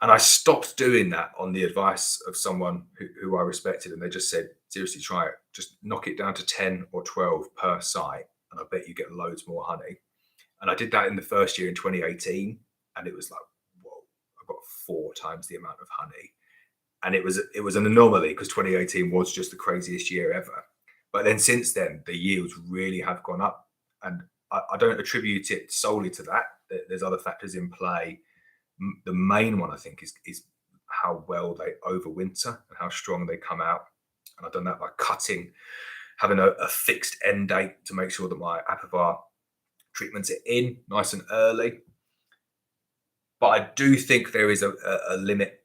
S1: And I stopped doing that on the advice of someone who I respected, and they just said, seriously, try it. Just knock it down to 10 or 12 per site, and I bet you get loads more honey. And I did that in the first year in 2018, and it was like, whoa, I got 4 times the amount of honey. And it was an anomaly because 2018 was just the craziest year ever. But then since then, the yields really have gone up, and I don't attribute it solely to that. There's other factors in play. The main one, I think, is how well they overwinter and how strong they come out. And I've done that by having a fixed end date to make sure that my apivar treatments are in nice and early. But I do think there is a limit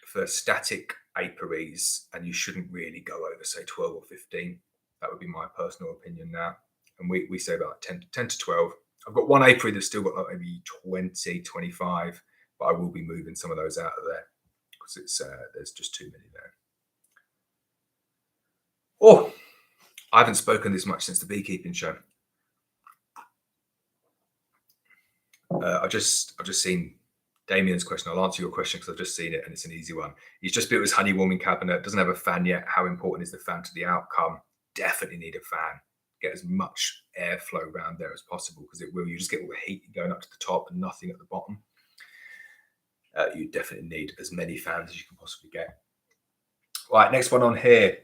S1: for static apiaries, and you shouldn't really go over, say, 12 or 15. That would be my personal opinion now. And we say about 10 to 12. I've got one apiary that's still got like maybe 20, 25, but I will be moving some of those out of there because there's just too many there. Oh, I haven't spoken this much since the beekeeping show. I've just seen Damien's question. I'll answer your question because I've just seen it and it's an easy one. He's just built his honey warming cabinet, doesn't have a fan yet. How important is the fan to the outcome? Definitely need a fan. Get as much airflow around there as possible because it will. You just get all the heat going up to the top and nothing at the bottom. You definitely need as many fans as you can possibly get. Right, next one on here.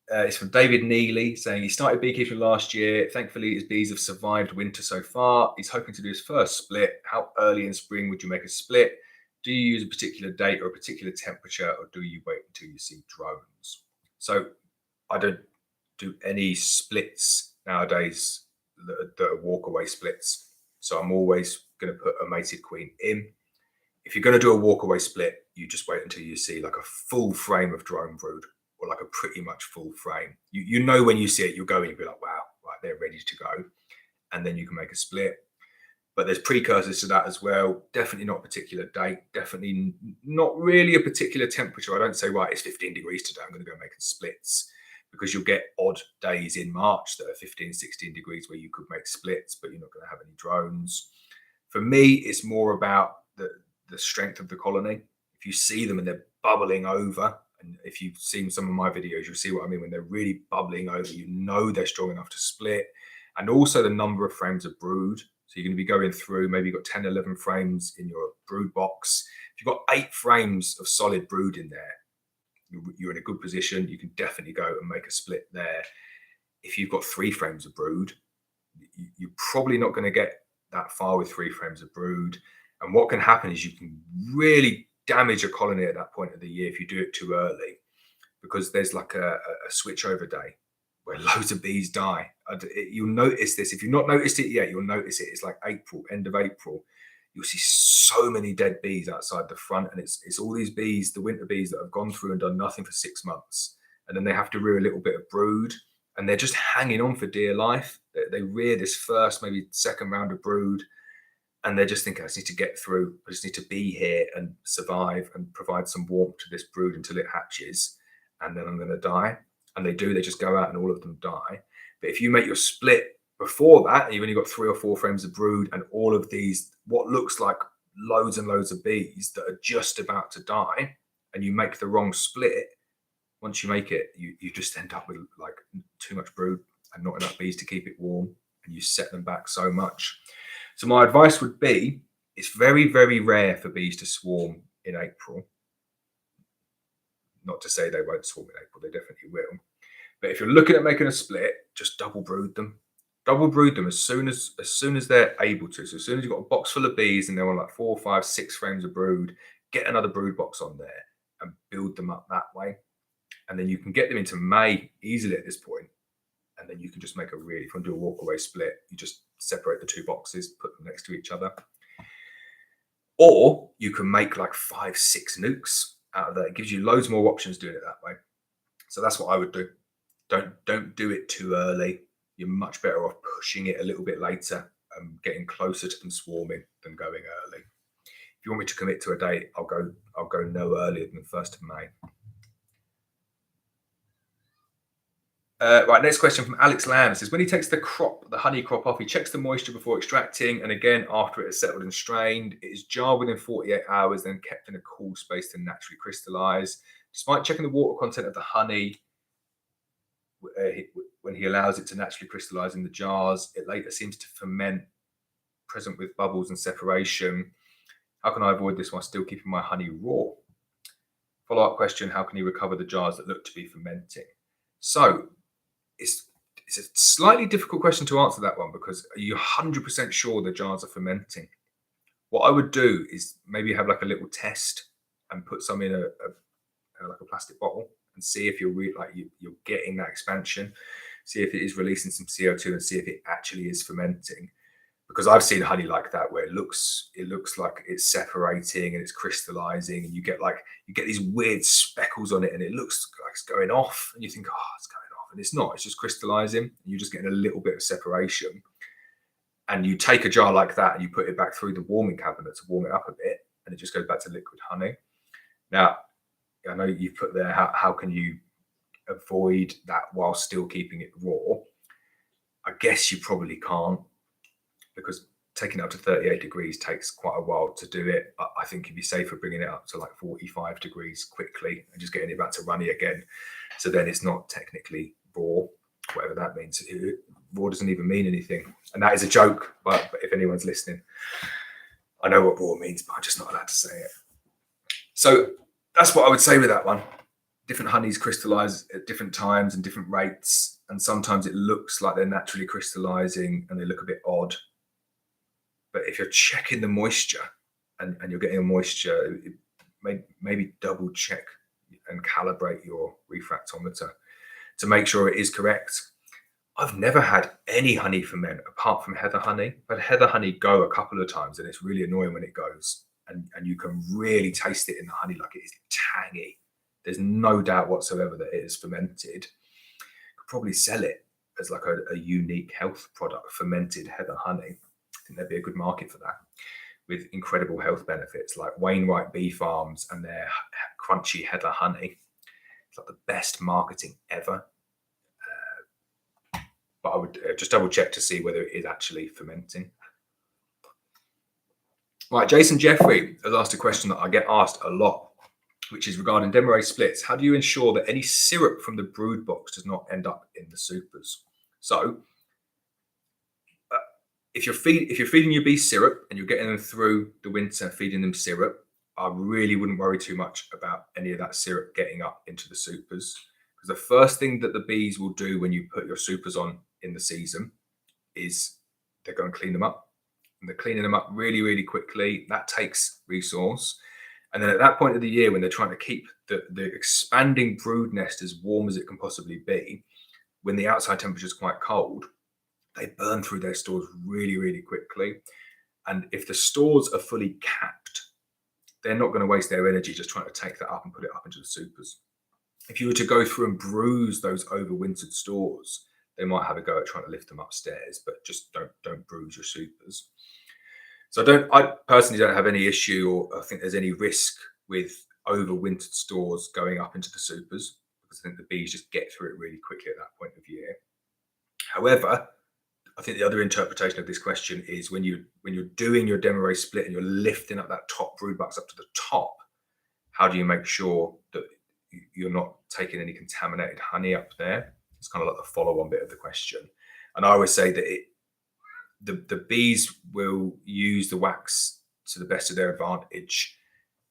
S1: It's from David Neely saying he started beekeeping last year. Thankfully, his bees have survived winter so far. He's hoping to do his first split. How early in spring would you make a split? Do you use a particular date or a particular temperature, or do you wait until you see drones? So I don't do any splits nowadays that are walkaway splits. So I'm always going to put a mated queen in. If you're going to do a walkaway split, you just wait until you see like a full frame of drone brood, or like a pretty much full frame. You know when you see it, you'll go and you'll be like, wow, right, they're ready to go. And then you can make a split. But there's precursors to that as well. Definitely not a particular date. Definitely not really a particular temperature. I don't say, right, it's 15 degrees today, I'm going to go making splits. Because you'll get odd days in March that are 15, 16 degrees where you could make splits, but you're not going to have any drones. For me, it's more about the strength of the colony. If you see them and they're bubbling over, and if you've seen some of my videos, you'll see what I mean. When they're really bubbling over, you know they're strong enough to split. And also the number of frames of brood. So you're going to be going through, maybe you've got 10, 11 frames in your brood box. If you've got 8 frames of solid brood in there, you're in a good position. You can definitely go and make a split there. If you've got 3 frames of brood, you're probably not going to get that far with 3 frames of brood. And what can happen is you can really damage a colony at that point of the year if you do it too early, because there's like a switchover day where loads of bees die. You'll notice this. If you've not noticed it yet, you'll notice it. It's like April, end of April. You'll see so many dead bees outside the front, and it's all these bees, the winter bees, that have gone through and done nothing for 6 months, and then they have to rear a little bit of brood, and they're just hanging on for dear life. They rear this first, maybe second round of brood, and they're just thinking, I just need to get through. I just need to be here and survive and provide some warmth to this brood until it hatches, and then I'm going to die. And they do. They just go out and all of them die. But if you make your split before that, and you've only got 3 or 4 frames of brood and all of these, what looks like loads and loads of bees that are just about to die, and you make the wrong split, once you make it, you just end up with like too much brood and not enough bees to keep it warm, and you set them back so much. So my advice would be, it's very, very rare for bees to swarm in April. Not to say they won't swarm in April, they definitely will. But if you're looking at making a split, just double brood them. Double brood them as soon as they're able to. So as soon as you've got a box full of bees and they're on like 4, 5, 6 frames of brood, get another brood box on there and build them up that way. And then you can get them into May easily at this point. And then you can just make if you want to do a walkaway split, you just separate the 2 boxes, put them next to each other. Or you can make like 5, 6 nucs out of that. It gives you loads more options doing it that way. So that's what I would do. Don't do it too early. You're much better off pushing it a little bit later getting closer to them swarming than going early. If you want me to commit to a date, I'll go no earlier than the 1st of May. Right, next question from Alex Lamb. It says, when he takes the honey crop off, he checks the moisture before extracting, and again after it has settled and strained. It is jarred within 48 hours, then kept in a cool space to naturally crystallize. Despite checking the water content of the honey, when he allows it to naturally crystallize in the jars, it later seems to ferment, present with bubbles and separation. How can I avoid this while still keeping my honey raw? Follow-up question, how can you recover the jars that look to be fermenting? So it's a slightly difficult question to answer, that one, because are you 100% sure the jars are fermenting? What I would do is maybe have like a little test and put some in like a plastic bottle and see if you're you're getting that expansion, see if it is releasing some CO2 and see if it actually is fermenting. Because I've seen honey like that where it looks like it's separating and it's crystallizing, and you get these weird speckles on it, and it looks like it's going off, and you think, oh, it's going off, and it's not. It's just crystallizing. And you're just getting a little bit of separation. And you take a jar like that and you put it back through the warming cabinet to warm it up a bit, and it just goes back to liquid honey. Now, I know you've put there, how can you avoid that while still keeping it raw? I guess you probably can't, because taking it up to 38 degrees takes quite a while to do it. But I think it'd be safer bringing it up to like 45 degrees quickly and just getting it back to runny again. So then it's not technically raw, whatever that means. Raw doesn't even mean anything. And that is a joke, but if anyone's listening, I know what raw means, but I'm just not allowed to say it. So that's what I would say with that one. Different honeys crystallize at different times and different rates. And sometimes it looks like they're naturally crystallizing and they look a bit odd. But if you're checking the moisture and you're getting a moisture, maybe double check and calibrate your refractometer to make sure it is correct. I've never had any honey ferment apart from heather honey, but heather honey go a couple of times, and it's really annoying when it goes, and you can really taste it in the honey, like it is tangy. There's no doubt whatsoever that it is fermented. Could probably sell it as like a unique health product, fermented heather honey. I think there'd be a good market for that, with incredible health benefits, like Wainwright Bee Farms and their crunchy heather honey. It's like the best marketing ever. But I would just double check to see whether it is actually fermenting. Right, Jason Jeffrey has asked a question that I get asked a lot, which is regarding demarest splits. How do you ensure that any syrup from the brood box does not end up in the supers? So if you're feeding your bees syrup and you're getting them through the winter, feeding them syrup, I really wouldn't worry too much about any of that syrup getting up into the supers. Because the first thing that the bees will do when you put your supers on in the season is they're going to clean them up. And they're cleaning them up really, really quickly. That takes resource. And then at that point of the year, when they're trying to keep the expanding brood nest as warm as it can possibly be, when the outside temperature is quite cold, they burn through their stores really, really quickly. And if the stores are fully capped, they're not going to waste their energy just trying to take that up and put it up into the supers. If you were to go through and bruise those overwintered stores, they might have a go at trying to lift them upstairs, but just don't bruise your supers. So I personally don't have any issue, or I think there's any risk with overwintered stores going up into the supers, because I think the bees just get through it really quickly at that point of year. However, I think the other interpretation of this question is when you're doing your demarest split and you're lifting up that top brood box up to the top, how do you make sure that you're not taking any contaminated honey up there? It's kind of like the follow-on bit of the question. And I always say that the bees will use the wax to the best of their advantage.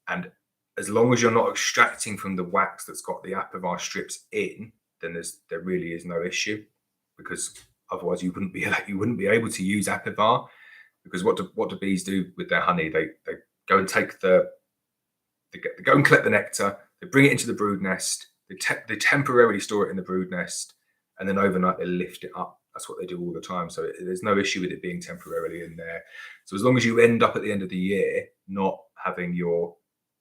S1: And as long as you're not extracting from the wax that's got the apivar strips in, then there really is no issue, because otherwise you wouldn't be able to use apivar. Because what do bees do with their honey? They go and take they go and collect the nectar, they bring it into the brood nest, they temporarily store it in the brood nest, and then overnight they lift it up. That's what they do all the time. So there's no issue with it being temporarily in there. So as long as you end up at the end of the year not having your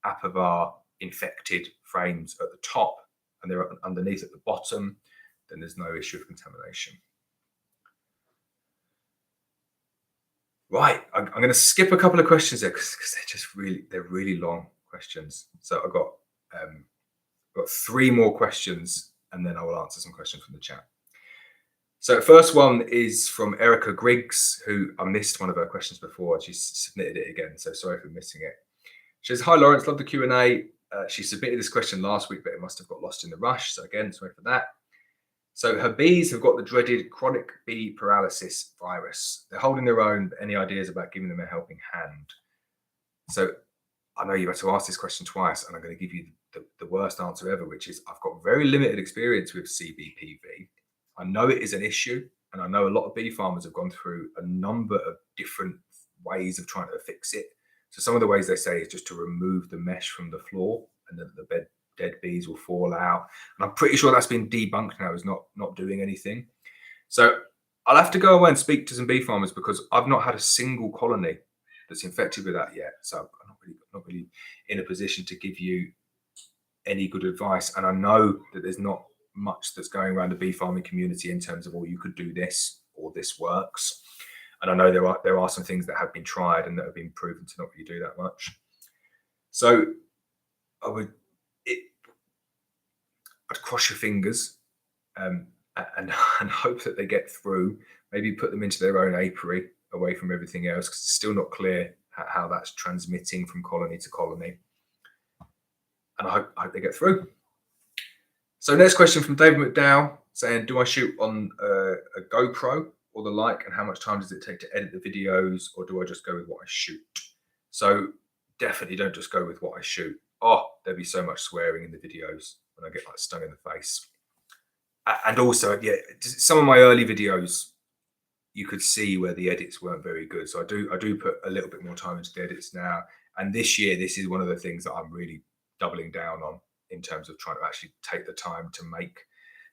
S1: apivar infected frames at the top and they're underneath at the bottom, then there's no issue of contamination. Right, I'm going to skip a couple of questions there because they're really long questions. So got three more questions, and then I will answer some questions from the chat. So first one is from Erica Griggs, who I missed one of her questions before. She submitted it again, so sorry for missing it. She says, "Hi Laurence, love the Q&A. She submitted this question last week, but it must have got lost in the rush. So again, sorry for that. So her bees have got the dreaded chronic bee paralysis virus. They're holding their own, but any ideas about giving them a helping hand?" So I know you had to ask this question twice, and I'm going to give you the worst answer ever, which is I've got very limited experience with CBPV. I know it is an issue, and I know a lot of bee farmers have gone through a number of different ways of trying to fix it. So some of the ways they say is just to remove the mesh from the floor, and then the dead bees will fall out. And I'm pretty sure that's been debunked now as not doing anything. So I'll have to go away and speak to some bee farmers because I've not had a single colony that's infected with that yet. So I'm not really in a position to give you any good advice. And I know that there's not much that's going around the bee farming community in terms of, oh, you could do this or this works. And I know there are some things that have been tried and that have been proven to not really do that much. So I'd cross your fingers and hope that they get through. Maybe put them into their own apiary away from everything else, because it's still not clear how that's transmitting from colony to colony. And I hope they get through. So next question from David McDowell saying, "Do I shoot on a GoPro or the like, and how much time does it take to edit the videos, or do I just go with what I shoot?" So definitely don't just go with what I shoot. Oh, there'd be so much swearing in the videos when I get like stung in the face. And also, yeah, some of my early videos, you could see where the edits weren't very good. So I do put a little bit more time into the edits now. And this year, this is one of the things that I'm really doubling down on in terms of trying to actually take the time to make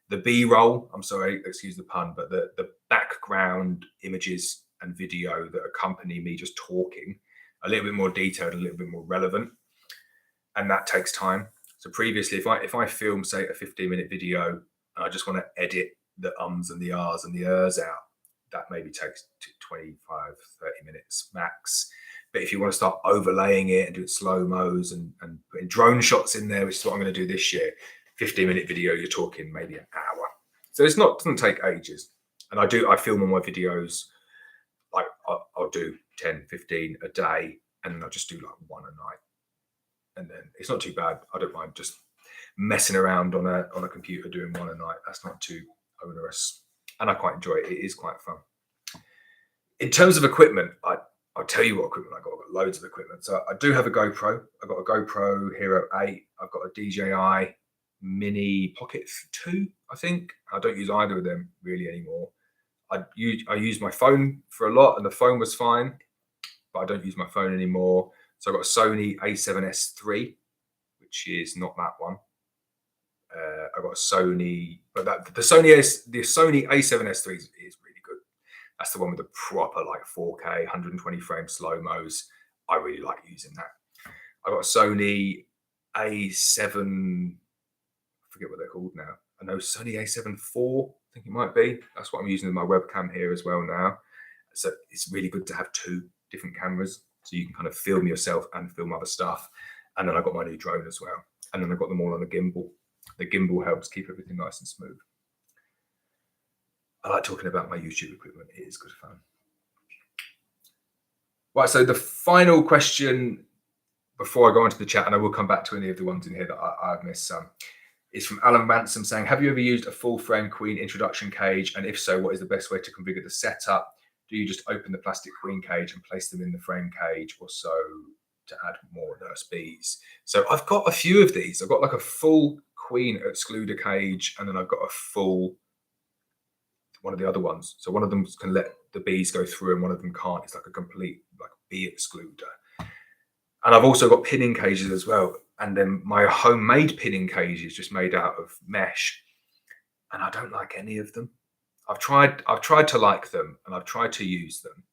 S1: the B-roll. I'm sorry, excuse the pun, but the background images and video that accompany me just talking a little bit more detailed, a little bit more relevant. And that takes time. So previously, if I film, say, a 15-minute video and I just want to edit the ums and the ahs and the ers out, that maybe takes 25, 30 minutes max. But if you want to start overlaying it and doing slow-mos and putting drone shots in there, which is what I'm going to do this year, 15-minute video, you're talking maybe an hour. So it doesn't take ages. And I film all my videos, like I'll do 10, 15 a day, and then I'll just do like one a night. And then it's not too bad. I don't mind just messing around on a computer doing one a night. That's not too onerous. And I quite enjoy it. It is quite fun. In terms of equipment, I'll tell you what equipment I got. I've got loads of equipment. So I do have a GoPro. I've got a GoPro Hero 8. I've got a DJI Mini Pocket 2, I think. I don't use either of them really anymore. I use my phone for a lot, and the phone was fine, but I don't use my phone anymore. So I've got a Sony A7S III, which is not that one. I've got a Sony, but the Sony A7S III is really good. That's the one with the proper like 4K, 120 frame slow-mos. I really like using that. I've got a Sony A7, I forget what they're called now. I know Sony A7 IV, I think it might be. That's what I'm using in my webcam here as well now. So it's really good to have two different cameras, so you can kind of film yourself and film other stuff. And then I've got my new drone as well. And then I've got them all on a gimbal. The gimbal helps keep everything nice and smooth. I like talking about my YouTube equipment. It is good fun. Right, so the final question before I go into the chat, and I will come back to any of the ones in here that I've missed some, is from Alan Ransom saying, "Have you ever used a full frame queen introduction cage? And if so, what is the best way to configure the setup? Do you just open the plastic queen cage and place them in the frame cage, or so to add more nurse bees?" So I've got a few of these. I've got like a full queen excluder cage, and then I've got a full one of the other ones. So one of them can let the bees go through and one of them can't. It's like a complete like bee excluder. And I've also got pinning cages as well. And then my homemade pinning cage is just made out of mesh. And I don't like any of them. I've tried to like them, and I've tried to use them.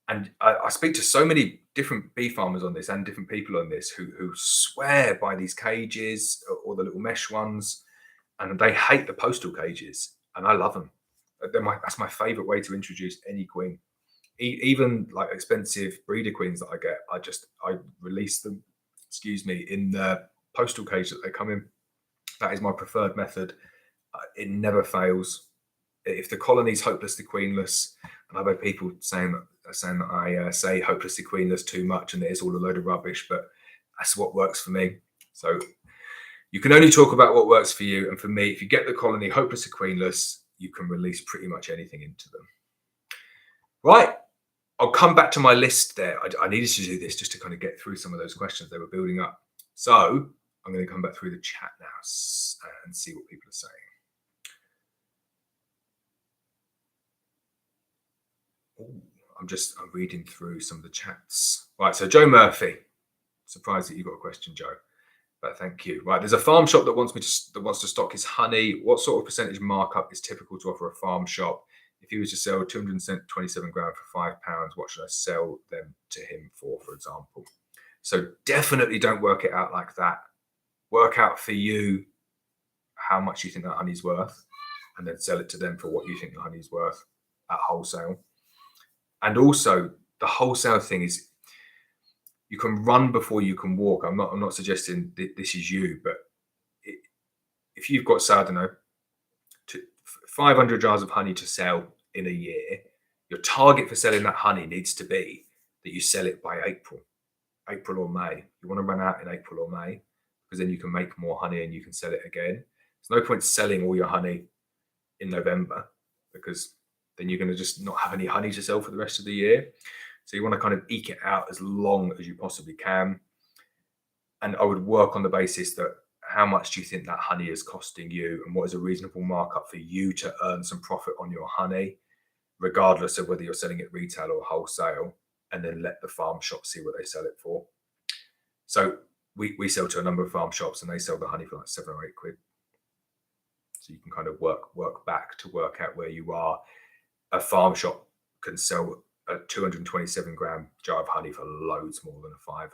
S1: And I speak to so many different bee farmers on this and different people on this who swear by these cages or the little mesh ones, and they hate the postal cages, and I love them. That's my favorite way to introduce any queen. Even like expensive breeder queens that I get, I release them, excuse me, in the postal cage that they come in. That is my preferred method. It never fails. If the colony's hopelessly queenless, and I've had people saying that I say hopelessly queenless too much, and it is all a load of rubbish, but that's what works for me. So you can only talk about what works for you. And for me, if you get the colony hopelessly queenless, you can release pretty much anything into them. Right. I'll come back to my list there. I needed to do this just to kind of get through some of those questions they were building up. So I'm going to come back through the chat now and see what people are saying. Ooh, I'm reading through some of the chats. Right, so Joe Murphy. Surprised that you got a question, Joe. But thank you. Right, there's a farm shop that wants to stock his honey. What sort of percentage markup is typical to offer a farm shop? If he was to sell 227 grams for £5, what should I sell them to him for example? So definitely don't work it out like that. Work out for you how much you think that honey's worth, and then sell it to them for what you think the honey's worth at wholesale. And also, the wholesale thing is, you can run before you can walk. I'm not suggesting this is you, but if you've got, say, I don't know, 500 jars of honey to sell in a year, your target for selling that honey needs to be that you sell it by April or May. You want to run out in April or May, because then you can make more honey and you can sell it again. There's no point selling all your honey in November, because then you're going to just not have any honey to sell for the rest of the year. So you want to kind of eke it out as long as you possibly can. And I would work on the basis that how much do you think that honey is costing you, and what is a reasonable markup for you to earn some profit on your honey, regardless of whether you're selling it retail or wholesale, and then let the farm shop see what they sell it for. So we sell to a number of farm shops, and they sell the honey for like £7 or £8. So you can kind of work back to work out where you are. A farm shop can sell a 227 gram jar of honey for loads more than a £5.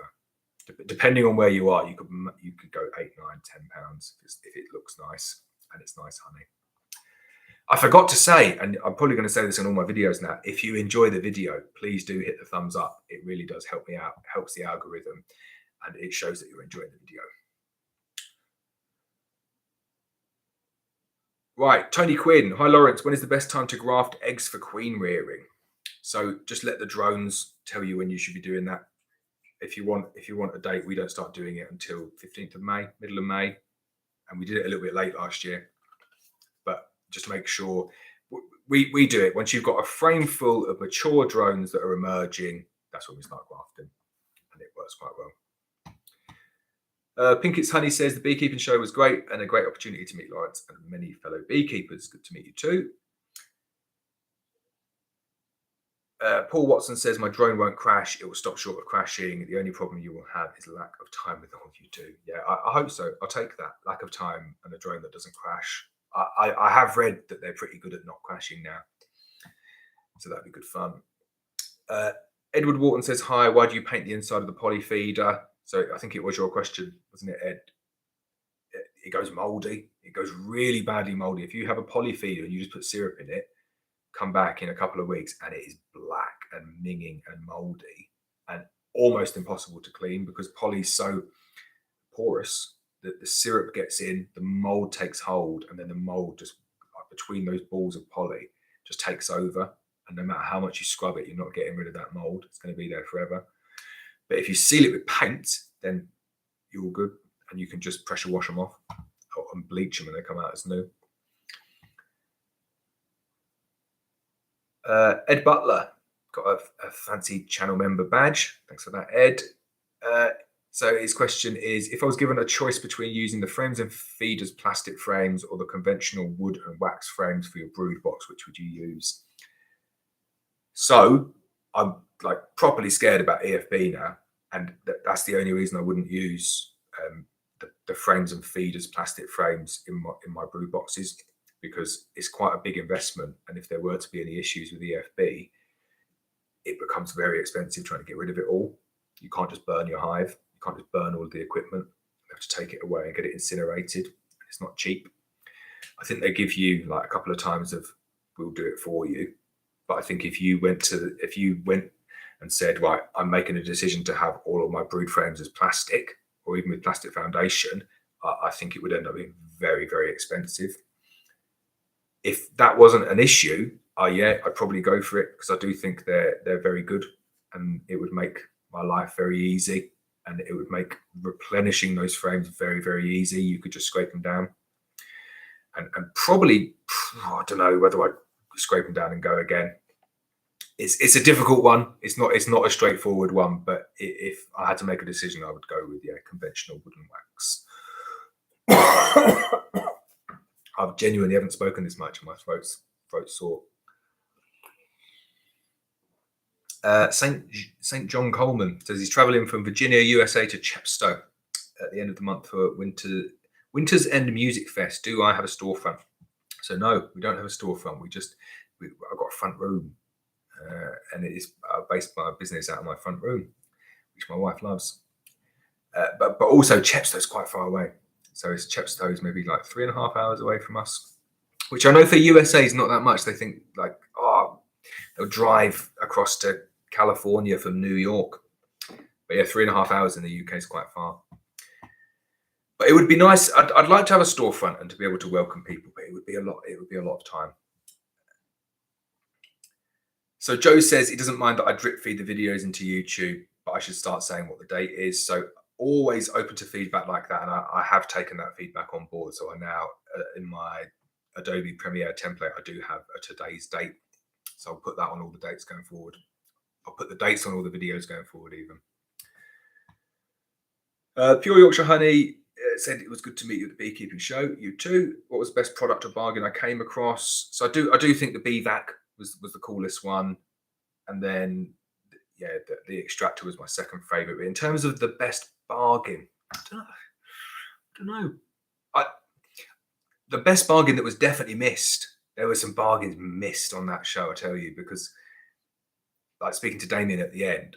S1: Depending on where you are, you could go £8, £9, £10 if it looks nice and it's nice honey. I forgot to say, and I'm probably going to say this in all my videos now, if you enjoy the video, please do hit the thumbs up. It really does help me out, helps the algorithm, and it shows that you're enjoying the video. Right, Tony Quinn. Hi, Laurence. When is the best time to graft eggs for queen rearing? So just let the drones tell you when you should be doing that. If you want a date, we don't start doing it until 15th of May, middle of May. And we did it a little bit late last year. But just make sure we do it. Once you've got a frame full of mature drones that are emerging, that's when we start grafting. And it works quite well. Pinkett's Honey says the beekeeping show was great and a great opportunity to meet Laurence and many fellow beekeepers. Good to meet you too. Paul Watson says my drone won't crash. It will stop short of crashing. The only problem you will have is lack of time with all of you do. Yeah, I hope so. I'll take that. Lack of time and a drone that doesn't crash. I have read that they're pretty good at not crashing now. So that'd be good fun. Edward Wharton says, hi, why do you paint the inside of the poly feeder? So I think it was your question, wasn't it, Ed? It goes moldy. It goes really badly moldy. If you have a poly feeder and you just put syrup in it, come back in a couple of weeks and it is black and minging and moldy and almost impossible to clean, because poly is so porous that the syrup gets in, the mold takes hold, and then the mold just between those balls of poly just takes over. And no matter how much you scrub it, you're not getting rid of that mold. It's going to be there forever. But if you seal it with paint, then you're all good, and you can just pressure wash them off and bleach them and they come out as new. Ed Butler got a fancy channel member badge. Thanks for that, Ed. So his question is, if I was given a choice between using the frames and feeders plastic frames or the conventional wood and wax frames for your brood box, which would you use? So I'm like properly scared about EFB now, and that's the only reason I wouldn't use the frames and feeders plastic frames in my brood boxes, because it's quite a big investment, and if there were to be any issues with EFB, it becomes very expensive trying to get rid of it all. You can't just burn your hive. You can't just burn all of the equipment. You have to take it away and get it incinerated. It's not cheap. I think they give you like a couple of times of, we'll do it for you, But I think if you went and said, right, I'm making a decision to have all of my brood frames as plastic, or even with plastic foundation, I think it would end up being very, very expensive. If that wasn't an issue, yeah, I'd probably go for it, because I do think they're very good, and it would make my life very easy, and it would make replenishing those frames very, very easy. You could just scrape them down, and probably, I don't know whether I'd scrape them down and go again. It's a difficult one. It's not a straightforward one, but if I had to make a decision, I would go with conventional wooden wax. I genuinely haven't spoken this much, and my throat's sore. St. John Coleman says he's traveling from Virginia, USA to Chepstow at the end of the month for Winter's End Music Fest. Do I have a storefront? So no, we don't have a storefront. I've got a front room, and it is based my business out of my front room, which my wife loves. But also Chepstow's quite far away. So Chepstow's maybe like 3.5 hours away from us, which I know for USA is not that much. They think like, they'll drive across to California from New York. But yeah, 3.5 hours in the UK is quite far. But it would be nice. I'd like to have a storefront and to be able to welcome people, but it would be a lot of time. So Joe says he doesn't mind that I drip feed the videos into YouTube, but I should start saying what the date is. So always open to feedback like that, and I have taken that feedback on board. So I now, in my Adobe Premiere template, I do have a today's date. So I'll put that on all the dates going forward. I'll put the dates on all the videos going forward even. Pure Yorkshire Honey said it was good to meet you at the beekeeping show. You too. What was the best product or bargain I came across? So I do think the BVAC was the coolest one, and then the extractor was my second favorite. But in terms of the best bargain, I don't know. The best bargain that was definitely missed. There were some bargains missed on that show, I tell you, because like speaking to Damien at the end,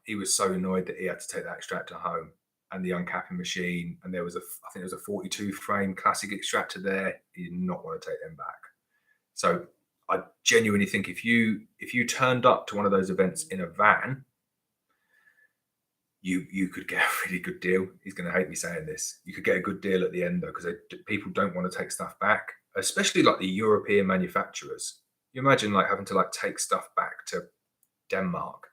S1: he was so annoyed that he had to take that extractor home and the uncapping machine. And I think there was a 42 frame classic extractor there. He did not want to take them back. So I genuinely think if you turned up to one of those events in a van, you could get a really good deal. He's going to hate me saying this. You could get a good deal at the end, though, because people don't want to take stuff back, especially like the European manufacturers. You imagine like having to like take stuff back to Denmark,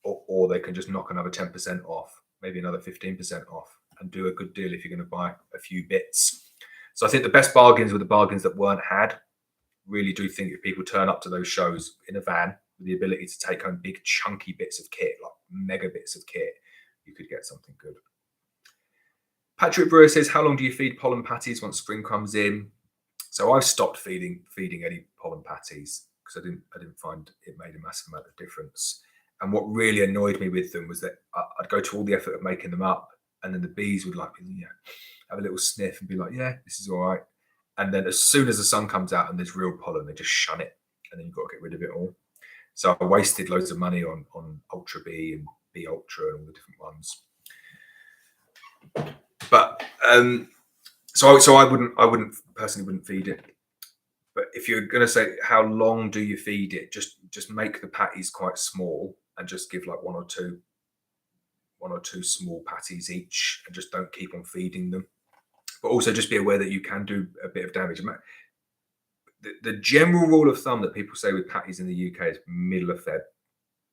S1: or they can just knock another 10% off, maybe another 15% off, and do a good deal if you're going to buy a few bits. So I think the best bargains were the bargains that weren't had. Really do think if people turn up to those shows in a van with the ability to take home big chunky bits of kit, like mega bits of kit, you could get something good. Patrick Brewer says, how long do you feed pollen patties once spring comes in? So I've stopped feeding any pollen patties because I didn't find it made a massive amount of difference. And what really annoyed me with them was that I'd go to all the effort of making them up, and then the bees would like have a little sniff and be like, yeah, this is all right. And then as soon as the sun comes out and there's real pollen, they just shun it, and then you've got to get rid of it all. So I wasted loads of money on Ultra B and B Ultra and all the different ones. But so I personally wouldn't feed it. But if you're going to say how long do you feed it, just make the patties quite small and just give like one or two small patties each, and just don't keep on feeding them. But also just be aware that you can do a bit of damage. The general rule of thumb that people say with patties in the UK is middle of Feb.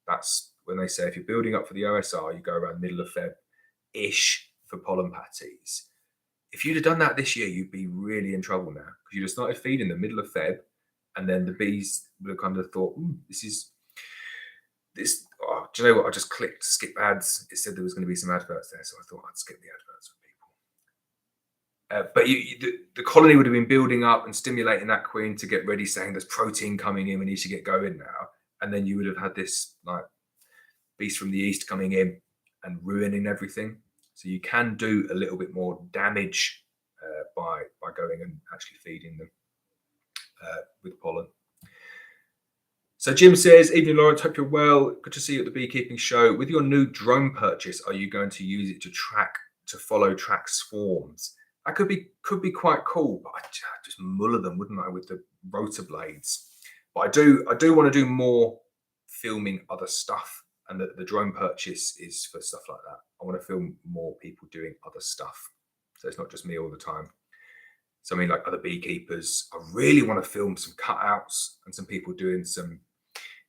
S1: That's when they say if you're building up for the OSR, you go around middle of Feb-ish for pollen patties. If you'd have done that this year, you'd be really in trouble now, because you'd have started feeding the middle of Feb, and then the bees would have kind of thought, this. Oh, do you know what? I just clicked skip ads. It said there was going to be some adverts there, so I thought I'd skip the adverts for people. But the colony would have been building up and stimulating that queen to get ready, saying there's protein coming in, we need to get going now. And then you would have had this like beast from the east coming in and ruining everything. So you can do a little bit more damage by going and actually feeding them with pollen. So Jim says, evening Laurence, hope you're well. Good to see you at the beekeeping show. With your new drone purchase, are you going to use it to follow track swarms? That could be quite cool, but I'd just muller them, wouldn't I, with the rotor blades. But I do want to do more filming other stuff, and the drone purchase is for stuff like that. I want to film more people doing other stuff, so it's not just me all the time. So I mean, like other beekeepers. I really want to film some cutouts and some people doing some,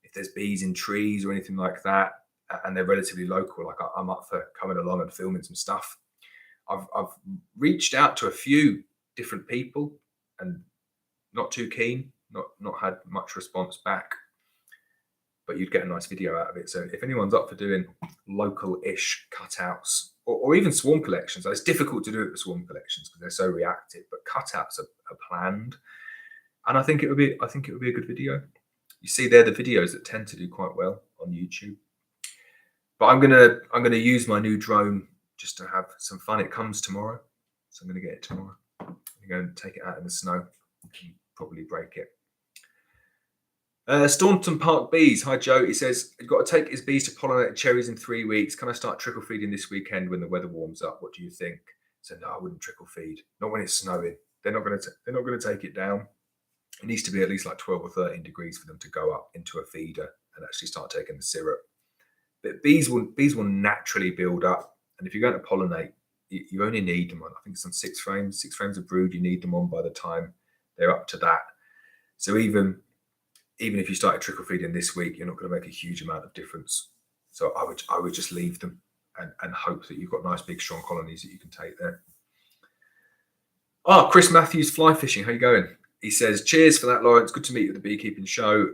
S1: if there's bees in trees or anything like that, and they're relatively local. Like I'm up for coming along and filming some stuff. I've reached out to a few different people and not too keen, not had much response back, but you'd get a nice video out of it. So if anyone's up for doing local-ish cutouts or even swarm collections, it's difficult to do it with swarm collections because they're so reactive, but cutouts are planned, and I think it would be a good video. You see, they're the videos that tend to do quite well on YouTube. But I'm gonna use my new drone just to have some fun. It comes tomorrow, so I'm gonna get it tomorrow. I'm gonna go and take it out in the snow and probably break it. Staunton Park Bees. Hi Joe. He says, I've got to take his bees to pollinate cherries in 3 weeks. Can I start trickle feeding this weekend when the weather warms up? What do you think? So no, I wouldn't trickle feed. Not when it's snowing. They're not going to take it down. It needs to be at least like 12 or 13 degrees for them to go up into a feeder and actually start taking the syrup. But bees will naturally build up, and if you're going to pollinate, you only need them on, I think it's on 6 frames of brood. You need them on by the time they're up to that. So even if you started trickle feeding this week, you're not going to make a huge amount of difference. So I would just leave them and hope that you've got nice big strong colonies that you can take there. Chris Matthews, fly fishing. How you going? He says, cheers for that, Laurence. Good to meet you at the Beekeeping Show.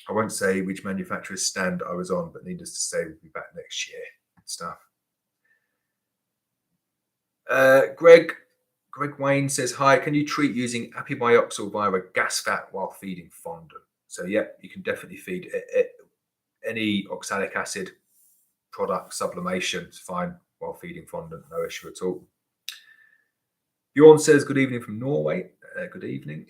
S1: I won't say which manufacturer's stand I was on, but needless to say, we'll be back next year and stuff. Greg Wayne says, hi, can you treat using apibioxal via a gas vat while feeding fondant? So yeah, you can definitely feed any oxalic acid product, sublimation, it's fine while feeding fondant, no issue at all. Bjorn says, good evening from Norway. Good evening.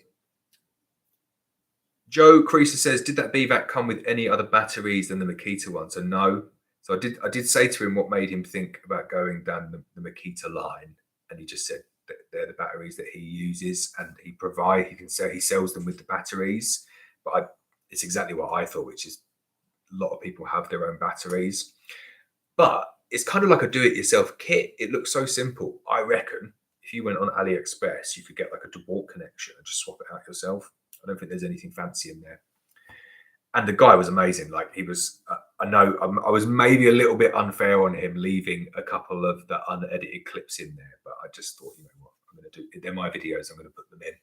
S1: Joe Creaser says, did that BVAC come with any other batteries than the Makita one? So no. So I did say to him what made him think about going down the Makita line, and he just said that they're the batteries that he uses, and he sells them with the batteries. But it's exactly what I thought, which is a lot of people have their own batteries. But it's kind of like a do-it-yourself kit. It looks so simple. I reckon if you went on AliExpress, you could get like a DeWalt connection and just swap it out yourself. I don't think there's anything fancy in there. And the guy was amazing. Like he was, I know I was maybe a little bit unfair on him leaving a couple of the unedited clips in there, but I just thought, you know what, I'm going to do. They're my videos. I'm going to put them in.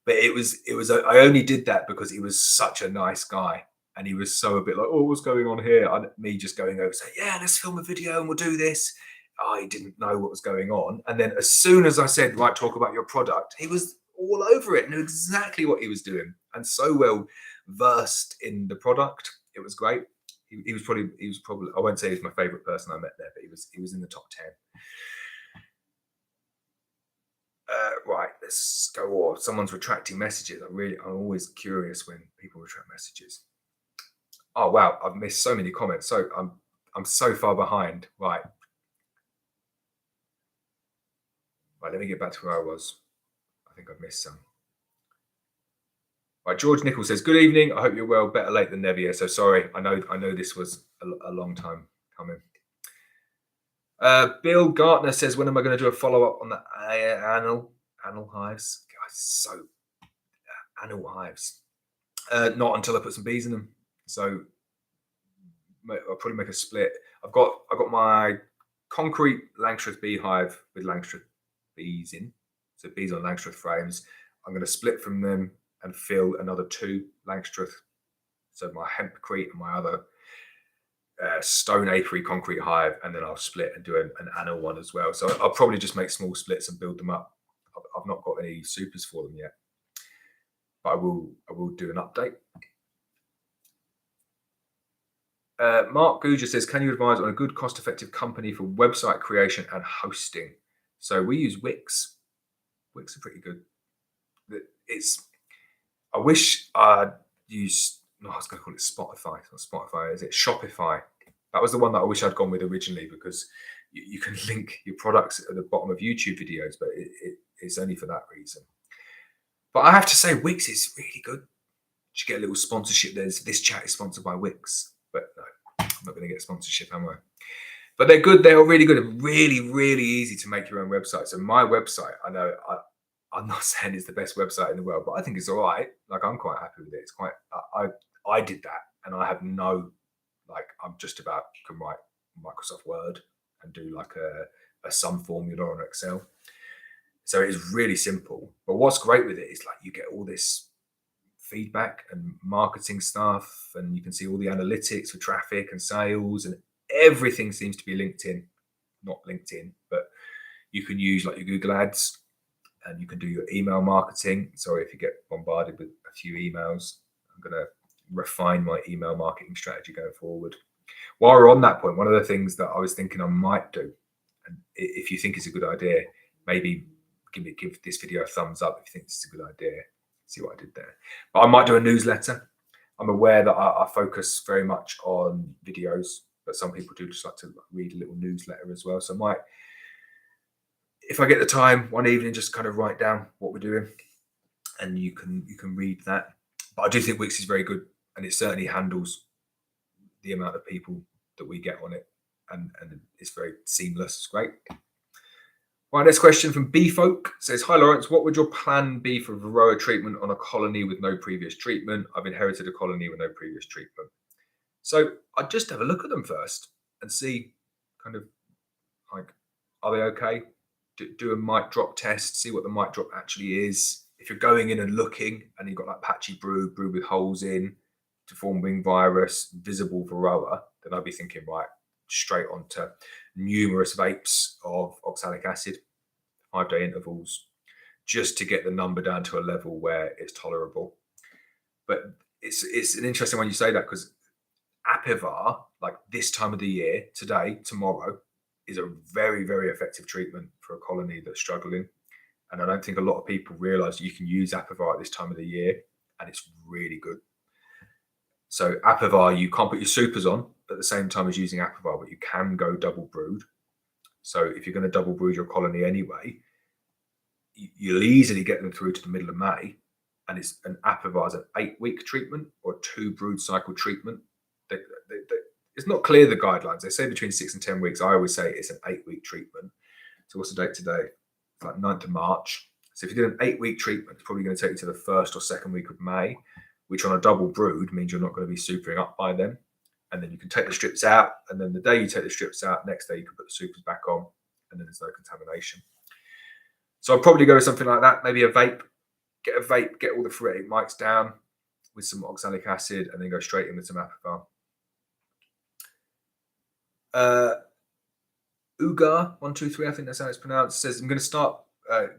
S1: But I only did that because he was such a nice guy. And he was so a bit like, oh, what's going on here? And me just going over, saying, yeah, let's film a video and we'll do this. I didn't know what was going on. And then as soon as I said, right, talk about your product, he was all over it, knew exactly what he was doing and so well versed in the product. It was great. He was probably, I won't say he's my favorite person I met there, but he was in the top 10. Right, let's go on. Someone's retracting messages. I'm always curious when people retract messages. Oh wow, I've missed so many comments. So I'm so far behind. Right, let me get back to where I was. I think I've missed some. Right, George Nichols says, good evening. I hope you're well. Better late than never. So sorry. I know this was a long time coming. Bill Gartner says, when am I going to do a follow-up on the annual hives? God, annual hives. Not until I put some bees in them. So I'll probably make a split. I've got my concrete Langstroth beehive with Langstroth bees in. So bees on Langstroth frames. I'm going to split from them and fill another 2 Langstroth. So my hempcrete and my other stone apiary concrete hive, and then I'll split and do an annual one as well. So I'll probably just make small splits and build them up. I've not got any supers for them yet, but I will do an update. Mark Guja says, can you advise on a good cost-effective company for website creation and hosting? So we use Wix. Wix are pretty good. I wish I'd used, no, I was going to call it Spotify. It's not Spotify, is it? Shopify. That was the one that I wish I'd gone with originally, because you can link your products at the bottom of YouTube videos, but it's only for that reason. But I have to say, Wix is really good. Should get a little sponsorship. There's this chat is sponsored by Wix, but no, I'm not going to get sponsorship, am I? But they're good. They're really good and really, really easy to make your own website. So my website, I know I'm not saying it's the best website in the world, but I think it's all right. Like, I'm quite happy with it. It's quite, I did that, and I have no, like, I'm just about can write Microsoft Word and do like a sum formula on Excel. So it's really simple. But what's great with it is, like, you get all this feedback and marketing stuff, and you can see all the analytics for traffic and sales, and everything seems to be linked in. Not LinkedIn, but you can use like your Google ads, and you can do your email marketing. So if you get bombarded with a few emails, I'm going to refine my email marketing strategy going forward. While we're on that point, one of the things that I was thinking I might do, and if you think it's a good idea, maybe give this video a thumbs up if you think it's a good idea. See what I did there. But I might do a newsletter. I'm aware that I focus very much on videos, but some people do just like to read a little newsletter as well. So I might, if I get the time one evening, just kind of write down what we're doing, and you can read that. But I do think Wix is very good, and it certainly handles the amount of people that we get on it, and it's very seamless. It's great. Right, next question from Beefolk says, "Hi Laurence, what would your plan be for varroa treatment on a colony with no previous treatment? I've inherited a colony with no previous treatment." So I'd just have a look at them first and see, kind of like, are they okay? Do a mite drop test, see what the mite drop actually is. If you're going in and looking and you've got like patchy brood with holes in, deformed wing virus, visible varroa, then I'd be thinking, right, straight onto numerous vapes of oxalic acid, 5-day intervals, just to get the number down to a level where it's tolerable. But it's an interesting one you say that, because Apivar, like this time of the year, today, tomorrow, is a very, very effective treatment for a colony that's struggling. And I don't think a lot of people realize you can use Apivar at this time of the year, and it's really good. So Apivar, you can't put your supers on at the same time as using Apivar, but you can go double brood. So if you're going to double brood your colony anyway, you'll easily get them through to the middle of May. And it's an Apivar is an 8-week treatment or a 2 brood cycle treatment. It's not clear, the guidelines. They say between 6 and 10 weeks. I always say it's an 8-week treatment. So what's the date today? It's like 9th of March. So if you did an 8-week treatment, it's probably going to take you to the 1st or 2nd week of May, which on a double brood means you're not going to be supering up by then. And then you can take the strips out, and then the day you take the strips out, next day you can put the supers back on, and then there's no contamination. So I'd probably go with something like that, maybe a vape. Get a vape, get all the phoretic mites down with some oxalic acid, and then go straight in with some Apivar. Ugar123, I think that's how it's pronounced, says, "I'm going to start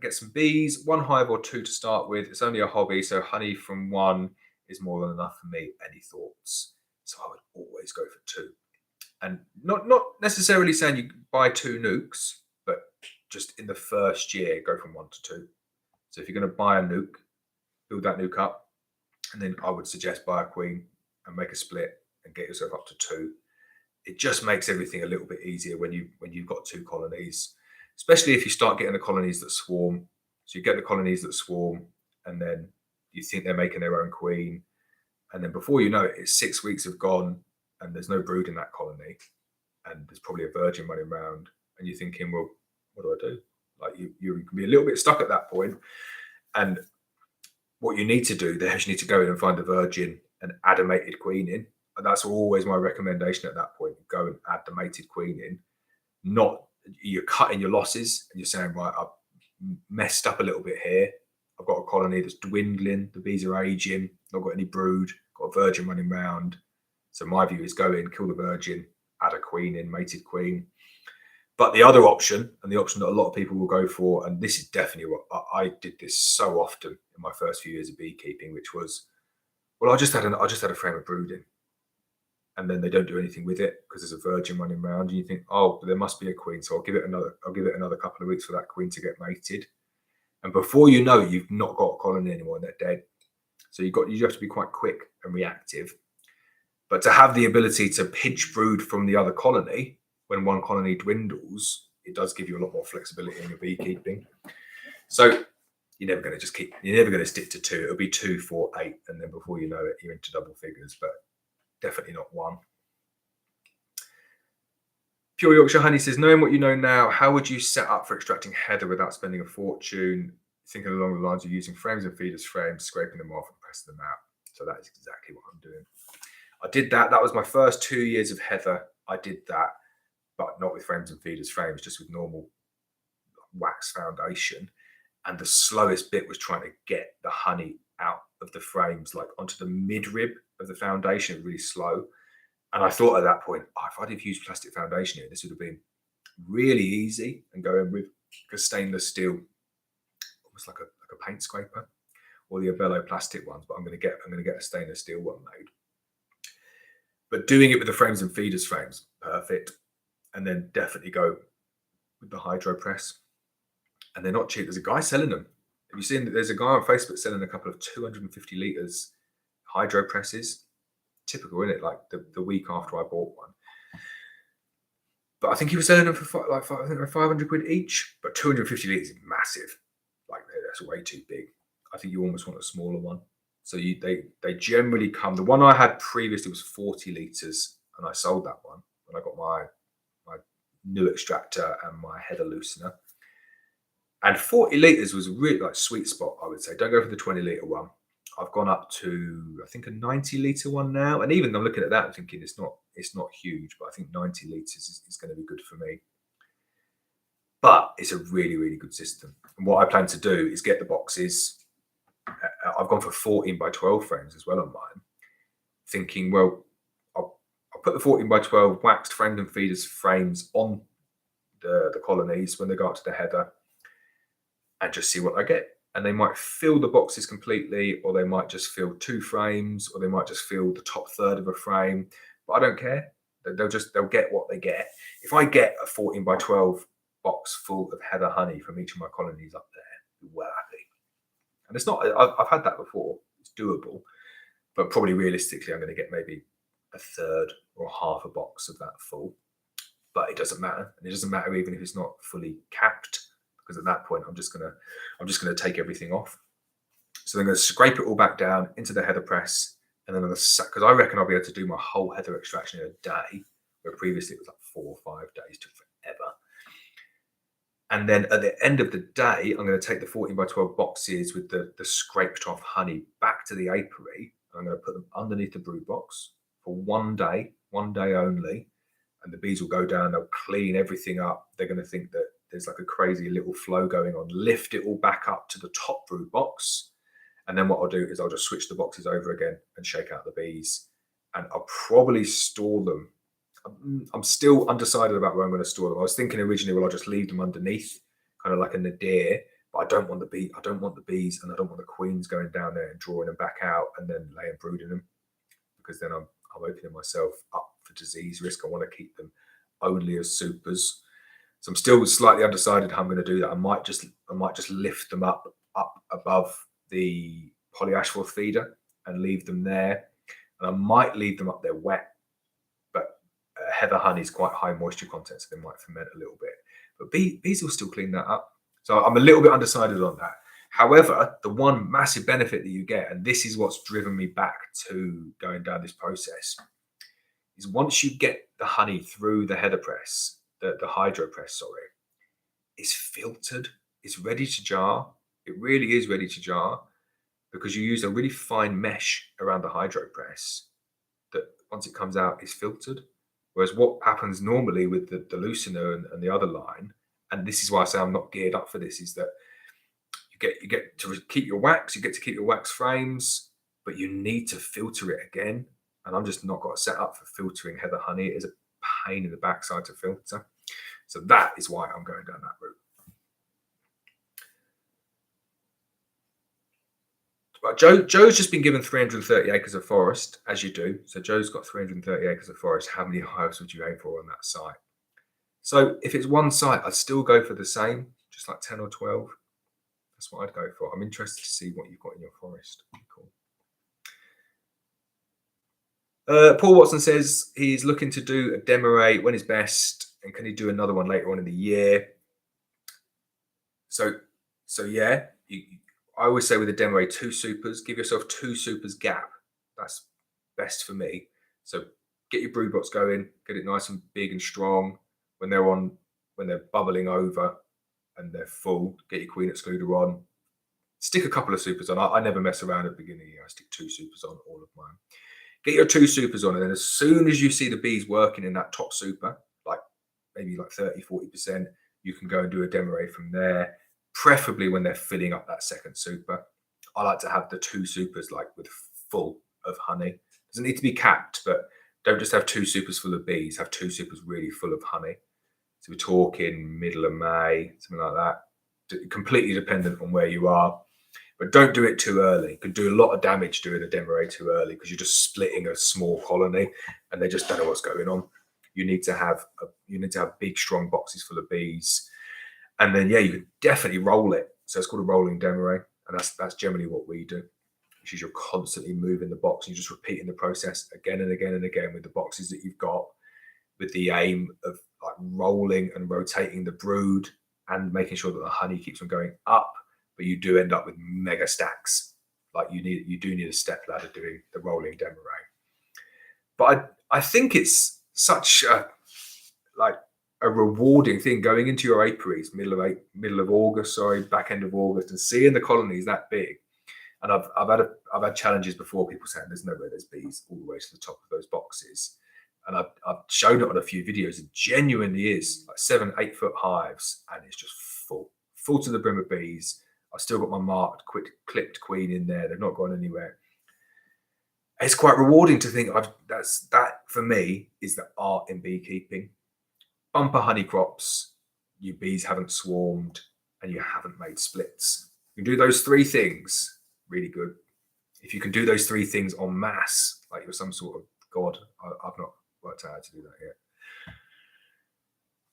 S1: get some bees, 1 hive or 2 to start with. It's only a hobby, so honey from 1 is more than enough for me. Any thoughts?" So I would always go for 2, and not necessarily saying you buy 2 nucs, but just in the first year, go from 1 to 2. So if you're going to buy a nuc, build that nuc up, and then I would suggest buy a queen and make a split and get yourself up to 2. It just makes everything a little bit easier when you've got 2 colonies, especially if you start getting the colonies that swarm. So you get the colonies that swarm, and then you think they're making their own queen, and then before you know it, it's 6 weeks have gone, and there's no brood in that colony, and there's probably a virgin running around, and you're thinking, well, what do I do? Like, you can be a little bit stuck at that point. And what you need to do there is you need to go in and find the virgin and add a mated queen in. And that's always my recommendation at that point. Go and add the mated queen in. Not you're cutting your losses and you're saying, right, I've messed up a little bit here. I've got a colony that's dwindling. The bees are aging. Not got any brood. Got a virgin running around. So my view is go in, kill the virgin, add a queen in, mated queen. But the other option, and the option that a lot of people will go for, and this is definitely what I did this so often in my first few years of beekeeping, which was, well, I just had a frame of brood in, and then they don't do anything with it because there's a virgin running around, and you think, oh, there must be a queen, so I'll give it another couple of weeks for that queen to get mated, and before you know it, you've not got a colony anymore and they're dead. So you have to be quite quick and reactive, but to have the ability to pinch brood from the other colony when one colony dwindles, it does give you a lot more flexibility in your beekeeping. So you're never going to stick to 2. It'll be 2, 4, 8, and then before you know it, you're into double figures, but definitely not 1. Pure Yorkshire Honey says, knowing what you know now, how would you set up for extracting heather without spending a fortune? Thinking along the lines of using frames and feeders frames, scraping them off and pressing them out. So that is exactly what I'm doing. I did that. That was my first 2 years of heather. I did that, but not with frames and feeders frames, just with normal wax foundation. And the slowest bit was trying to get the honey out of the frames, like onto the midrib of the foundation, really slow. And I thought at that point, if I'd have used plastic foundation here, this would have been really easy, and going with a stainless steel, almost like a paint scraper, or the Abello plastic ones. But I'm going to get a stainless steel one made. But doing it with the frames and feeders frames, perfect. And then definitely go with the hydro press. And they're not cheap. There's a guy selling them. Have you seen that? There's a guy on Facebook selling a couple of 250 litres hydro presses. Typical, isn't it? Like the week after I bought one. But I think he was selling them for like 500 quid each. But 250 litres is massive. Like, that's way too big. I think you almost want a smaller one. So they generally come. The one I had previously was 40 litres, and I sold that one when I got my new extractor and my heather loosener. And 40 litres was really like sweet spot, I would say. Don't go for the 20 litre one. I've gone up to, I think, a 90 litre one now. And even I'm looking at that and thinking it's not huge, but I think 90 litres is going to be good for me. But it's a really, really good system. And what I plan to do is get the boxes. I've gone for 14 by 12 frames as well on mine. Thinking, well, I'll put the 14 by 12 waxed framed and feeders frames on the colonies when they go up to the heather, and just see what I get. And they might fill the boxes completely, or they might just fill 2 frames, or they might just fill the top third of a frame. But I don't care. They'll get what they get. If I get a 14 by 12 box full of heather honey from each of my colonies up there, I'm well happy. And it's not, I've had that before. It's doable. But probably realistically, I'm going to get maybe a third or half a box of that full. But it doesn't matter. And it doesn't matter even if it's not fully capped, because at that point I'm just gonna take everything off. So I'm going to scrape it all back down into the heather press, and then because I reckon I'll be able to do my whole heather extraction in a day, where previously it was like 4 or 5 days, took forever. And then at the end of the day, I'm going to take the 14 by 12 boxes with the scraped off honey back to the apiary. I'm going to put them underneath the brood box for 1 day only, and the bees will go down. They'll clean everything up. They're going to think that there's like a crazy little flow going on, lift it all back up to the top brood box. And then what I'll do is I'll just switch the boxes over again and shake out the bees. And I'll probably store them. I'm still undecided about where I'm going to store them. I was thinking originally, well, I'll just leave them underneath, kind of like a nadir. But I don't want the bees, and I don't want the queens going down there and drawing them back out and then laying brood in them, because then I'm opening myself up for disease risk. I want to keep them only as supers. So I'm still slightly undecided how I'm going to do that. I might just lift them up above the polyashford feeder and leave them there. And I might leave them up there wet, but heather honey is quite high moisture content, so they might ferment a little bit. But bees will still clean that up. So I'm a little bit undecided on that. However, the one massive benefit that you get, and this is what's driven me back to going down this process, is once you get the honey through the heather press, the hydro press, sorry, it's filtered. It's ready to jar. It really is ready to jar, because you use a really fine mesh around the hydro press that once it comes out is filtered. Whereas what happens normally with the loosener and the other line, and this is why I say I'm not geared up for this, is that you get to keep your wax, you get to keep your wax frames, but you need to filter it again. And I'm just not got a set up for filtering heather honey. It is a pain in the backside to filter. So that is why I'm going down that route. But Joe's just been given 330 acres of forest, as you do. So Joe's got 330 acres of forest. How many hives would you aim for on that site? So if it's one site, I'd still go for the same, just like 10 or 12. That's what I'd go for. I'm interested to see what you've got in your forest. Cool. Paul Watson says he's looking to do a demerate. When is best? And can he do another one later on in the year? So yeah, I always say with a demo, 2 supers, give yourself 2 supers gap. That's best for me. So get your brood box going, get it nice and big and strong. When they're bubbling over and they're full, get your queen excluder on. Stick a couple of supers on. I never mess around at the beginning. I stick 2 supers on all of mine. Get your 2 supers on, and then as soon as you see the bees working in that top super, like maybe like 30-40%, you can go and do a demo from there, preferably when they're filling up that second super. I like to have the 2 supers like with full of honey. Doesn't need to be capped, but don't just have 2 supers full of bees, have 2 supers really full of honey. So we're talking middle of May, something like that. Completely dependent on where you are. But don't do it too early. You can do a lot of damage doing a demo too early because you're just splitting a small colony and they just don't know what's going on. You need to have big, strong boxes full of bees, and then you can definitely roll it. So it's called a rolling demo, and that's generally what we do. Which is you're constantly moving the box. You're just repeating the process again and again and again with the boxes that you've got, with the aim of like rolling and rotating the brood and making sure that the honey keeps on going up. But you do end up with mega stacks. Like you do need a step ladder doing the rolling demo. But I think it's such a rewarding thing going into your apiaries middle of August, back end of August, and seeing the colonies that big. And I've had challenges before, people saying there's no way there's bees all the way to the top of those boxes. And I've shown it on a few videos. It genuinely is like 7-8 foot hives, and it's just full to the brim of bees. I've still got my marked, clipped queen in there. They've not gone anywhere. It's quite rewarding to think that for me is the art in beekeeping. Bumper honey crops, your bees haven't swarmed, and you haven't made splits. You can do those 3 things, really good. If you can do those 3 things en masse, like you're some sort of god, I've not worked out how to do that yet.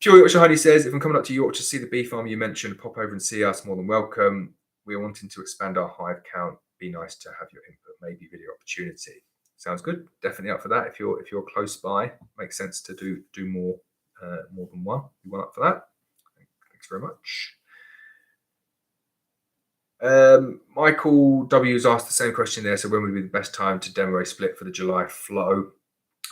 S1: Pure Yorkshire Honey says, if I'm coming up to York to see the bee farm you mentioned, pop over and see us, more than welcome. We are wanting to expand our hive count. Be nice to have your input, maybe video opportunity. Sounds good. Definitely up for that. If you're close by, makes sense to do more than one. You want up for that? Thanks very much. Michael W has asked the same question there. So when would be the best time to demo a split for the July flow?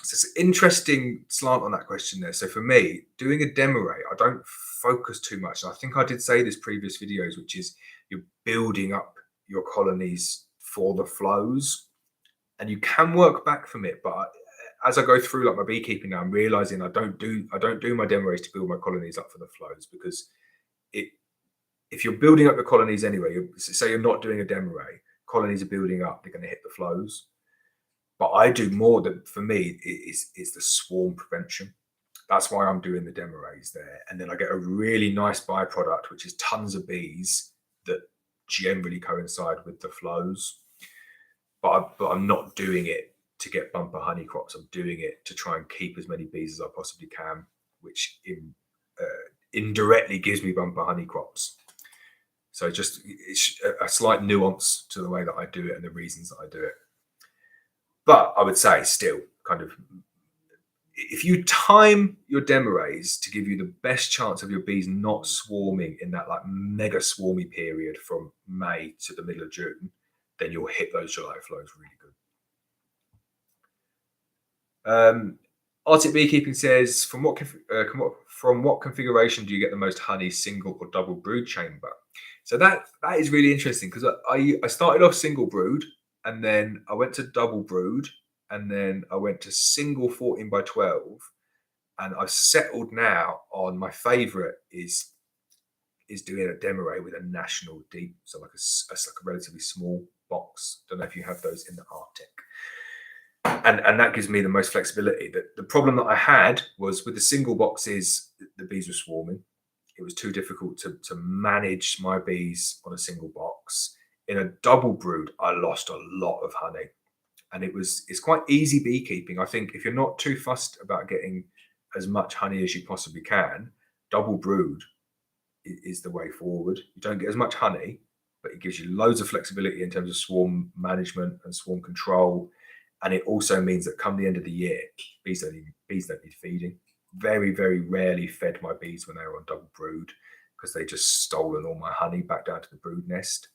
S1: So it's an interesting slant on that question there. So for me, doing a demo, I don't focus too much. And I think I did say this previous videos, which is you're building up your colonies for the flows, and you can work back from it. But as I go through like my beekeeping now, I'm realizing I don't do my demos to build my colonies up for the flows, because if you're building up the colonies anyway, say you're not doing a demo, colonies are building up, they're going to hit the flows. But I do more than, for me, it's the swarm prevention. That's why I'm doing the demo there. And then I get a really nice byproduct, which is tons of bees that generally coincide with the flows. But I'm not doing it to get bumper honey crops. I'm doing it to try and keep as many bees as I possibly can, which indirectly gives me bumper honey crops. So just it's a slight nuance to the way that I do it and the reasons that I do it. But I would say still kind of, if you time your demos to give you the best chance of your bees not swarming in that like mega swarmy period from May to the middle of June, then you'll hit those July flows really good. Arctic Beekeeping says, from what configuration do you get the most honey, single or double brood chamber? So that is really interesting, because I started off single brood, and then I went to double brood, and then I went to single 14 by 12, and I've settled now on my favorite is doing a demo with a national deep, so like a relatively small box. Don't know if you have those in the Arctic, and that gives me the most flexibility. The problem that I had was with the single boxes, the bees were swarming. It was too difficult to manage my bees on a single box. In a double brood, I lost a lot of honey, and it's quite easy beekeeping. I think if you're not too fussed about getting as much honey as you possibly can, double brood is the way forward. You don't get as much honey, but it gives you loads of flexibility in terms of swarm management and swarm control. And it also means that come the end of the year, bees don't need feeding. Very, very rarely fed my bees when they were on double brood, because they just stolen all my honey back down to the brood nest.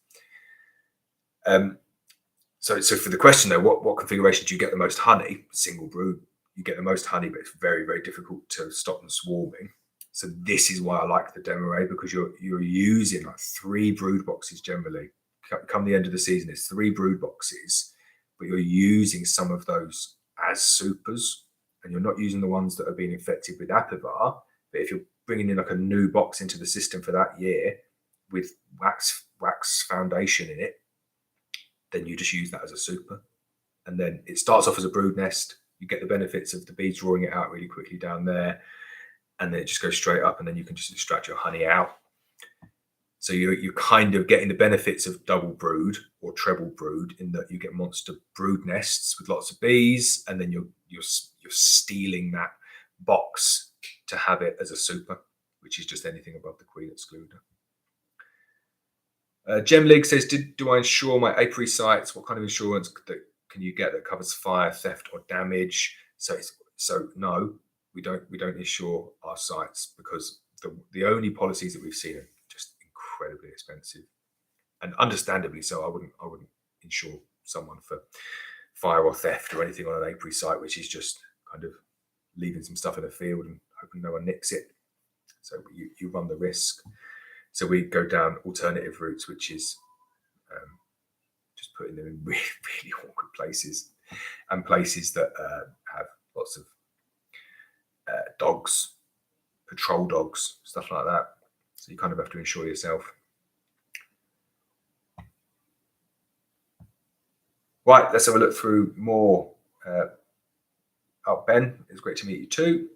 S1: So for the question though, what configuration do you get the most honey? Single brood, you get the most honey, but it's very, very difficult to stop them swarming. So this is why I like the demo, because you're using like 3 brood boxes generally. Come the end of the season, it's 3 brood boxes, but you're using some of those as supers, and you're not using the ones that have been infected with apivar. But if you're bringing in like a new box into the system for that year with wax foundation in it, then you just use that as a super. And then it starts off as a brood nest. You get the benefits of the bees drawing it out really quickly down there, and then it just goes straight up, and then you can just extract your honey out. So you're kind of getting the benefits of double brood or treble brood in that you get monster brood nests with lots of bees, and then you're stealing that box to have it as a super, which is just anything above the queen excluder. Gem League says, do I insure my apiary sites? What kind of insurance can you get that covers fire, theft, or damage? So no, we don't insure our sites, because the only policies that we've seen are just incredibly expensive, and understandably so. I wouldn't insure someone for fire or theft or anything on an apiary site, which is just kind of leaving some stuff in the field and hoping no one nicks it. So you run the risk. So we go down alternative routes, which is just putting them in really, really awkward places, and places that have lots of dogs, patrol dogs, stuff like that. So you kind of have to insure yourself. Right, let's have a look through more. Ben, it's great to meet you too.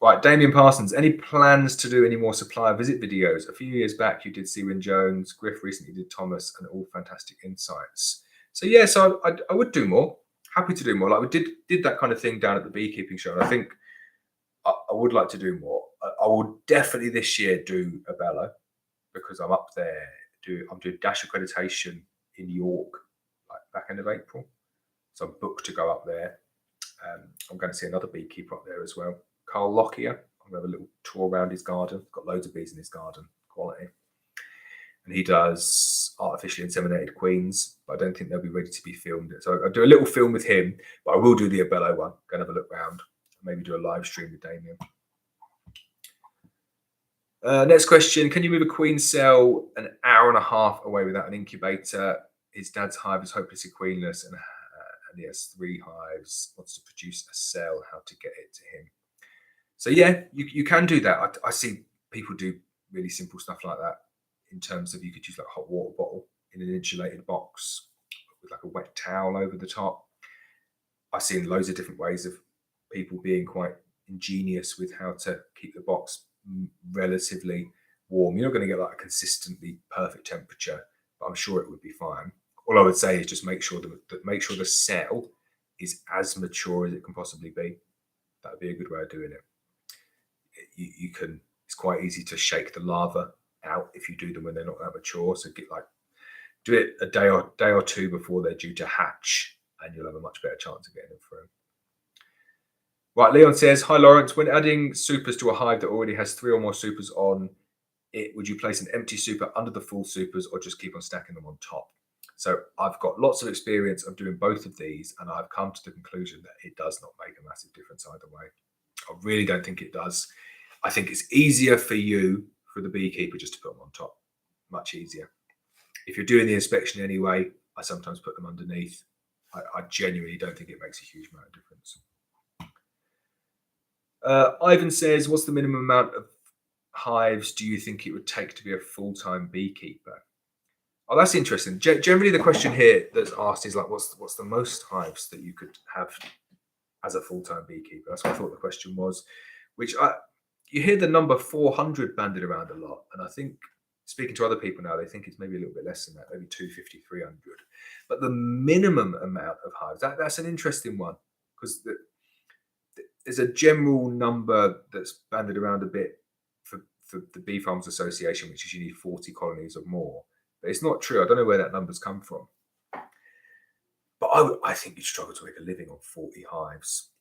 S1: Right, Damien Parsons, any plans to do any more supplier visit videos? A few years back, you did Seawin Jones, Griff recently did Thomas, and all fantastic insights. So yeah, so I would do more. Happy to do more. Like we did that kind of thing down at the beekeeping show, and I think I would like to do more. I will definitely this year do a bellow, because I'm up there. I'm doing Dash accreditation in York, like back end of April. So I'm booked to go up there. I'm going to see another beekeeper up there as well, Carl Lockyer. I'm going to have a little tour around his garden. Got loads of bees in his garden, quality. And he does artificially inseminated queens, but I don't think they'll be ready to be filmed. So I'll do a little film with him, but I will do the Abello one. Go and have a look round. Maybe do a live stream with Damien. Next question. Can you move a queen cell an hour and a half away without an incubator? His dad's hive is hopelessly queenless, and he has 3 hives, wants to produce a cell. How to get it to him? So yeah, you can do that. I see people do really simple stuff like that, in terms of you could use like a hot water bottle in an insulated box with like a wet towel over the top. I've seen loads of different ways of people being quite ingenious with how to keep the box relatively warm. You're not going to get like a consistently perfect temperature, but I'm sure it would be fine. All I would say is just make sure the cell is as mature as it can possibly be. That would be a good way of doing it. You can. It's quite easy to shake the larva out if you do them when they're not that mature. So do it a day or two before they're due to hatch, and you'll have a much better chance of getting them through. Right, Leon says, hi Laurence, when adding supers to a hive that already has 3 or more supers on it, would you place an empty super under the full supers, or just keep on stacking them on top? So I've got lots of experience of doing both of these, and I've come to the conclusion that it does not make a massive difference either way. I really don't think it does. I think it's easier for the beekeeper, just to put them on top. Much easier. If you're doing the inspection anyway, I sometimes put them underneath. I genuinely don't think it makes a huge amount of difference. Ivan says, what's the minimum amount of hives do you think it would take to be a full-time beekeeper? Oh, that's interesting. Generally, the question here that's asked is like, what's the most hives that you could have as a full-time beekeeper? That's what I thought the question was. You hear the number 400 banded around a lot, and I think, speaking to other people now, they think it's maybe a little bit less than that, maybe 250, 300. But the minimum amount of hives, that's an interesting one, because there's a general number that's banded around a bit for the Bee Farms Association, which is you need 40 colonies or more. But it's not true. I don't know where that number's come from. But I think you'd struggle to make a living on 40 hives.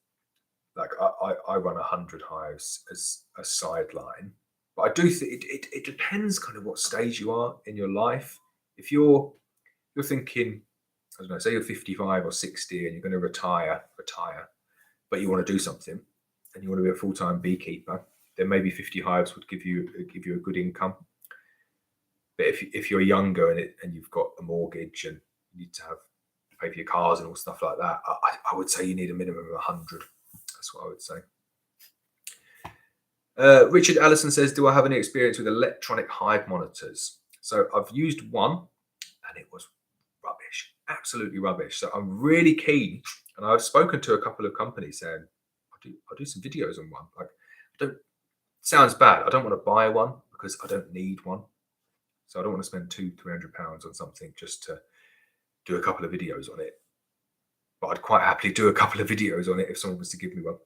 S1: Like I run 100 hives as a sideline. But I do think it depends kind of what stage you are in your life. If you're you're thinking, I don't know, say you're 55 or 60 and you're going to retire, but you want to do something and you want to be a full-time beekeeper, then maybe 50 hives would give you a good income. But if you're younger and you've got a mortgage and you need to pay for your cars and all stuff like that, I would say you need a minimum of 100. That's what I would say. Richard Allison says, do I have any experience with electronic hive monitors? So I've used one and it was rubbish, absolutely rubbish. So I'm really keen, and I've spoken to a couple of companies saying, I'll do some videos on one. Like, sounds bad. I don't want to buy one because I don't need one. So I don't want to spend £200-300 on something just to do a couple of videos on it. But I'd quite happily do a couple of videos on it if someone was to give me one.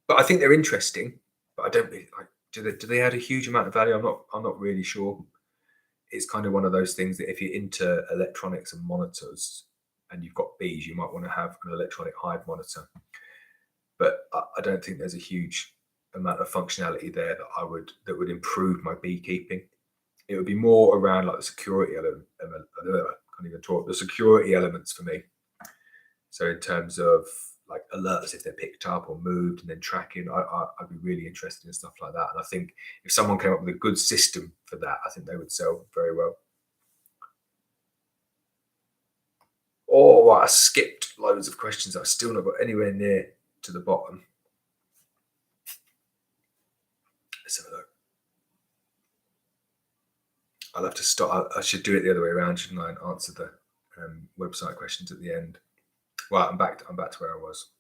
S1: But I think they're interesting. But I don't really like. Do they add a huge amount of value? I'm not really sure. It's kind of one of those things that if you're into electronics and monitors and you've got bees, you might want to have an electronic hive monitor. But I don't think there's a huge amount of functionality there that would improve my beekeeping. It would be more around like the security element. I can't even talk. The security elements for me. So in terms of like alerts if they're picked up or moved and then tracking, I'd be really interested in stuff like that. And I think if someone came up with a good system for that, I think they would sell very well. Oh, right, I skipped loads of questions. I've still not got anywhere near to the bottom. Let's have a look. I'll have to start. I should do it the other way around, shouldn't I? And answer the website questions at the end. Right, I'm back to where I was.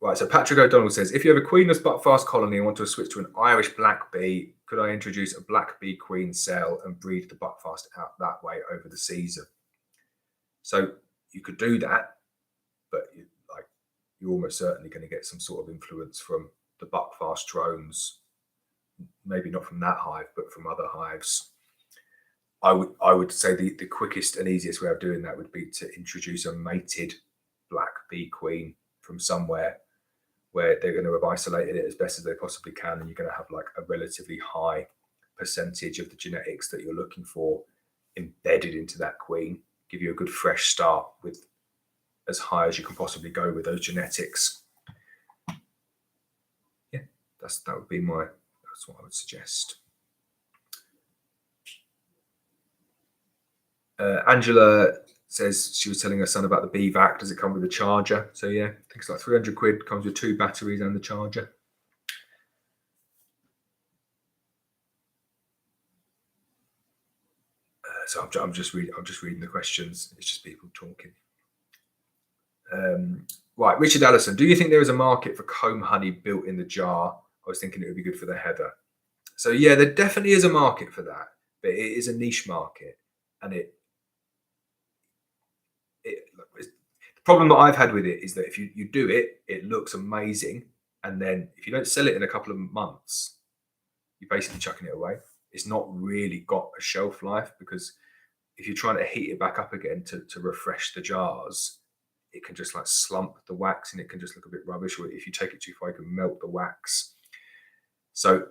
S1: Right, so Patrick O'Donnell says, if you have a queenless buckfast colony and want to switch to an Irish black bee, could I introduce a black bee queen cell and breed the buckfast out that way over the season? So you could do that, but you're almost certainly going to get some sort of influence from the buckfast drones. Maybe not from that hive, but from other hives. I would say the quickest and easiest way of doing that would be to introduce a mated black bee queen from somewhere where they're going to have isolated it as best as they possibly can, and you're going to have like a relatively high percentage of the genetics that you're looking for embedded into that queen. Give you a good fresh start with as high as you can possibly go with those genetics. Yeah, that's what I would suggest. Angela says she was telling her son about the bee vac. Does it come with a charger? So yeah, I think it's like 300 quid. Comes with 2 batteries and the charger. So I'm just reading the questions. It's just people talking. Right, Richard Allison. Do you think there is a market for comb honey built in the jar? I was thinking it would be good for the heather. So yeah, there definitely is a market for that, but it is a niche market, and the problem that I've had with it is that if you do it, it looks amazing, and then if you don't sell it in a couple of months, you're basically chucking it away. It's not really got a shelf life, because if you're trying to heat it back up again to refresh the jars, it can just like slump the wax and it can just look a bit rubbish. Or if you take it too far, you can melt the wax. So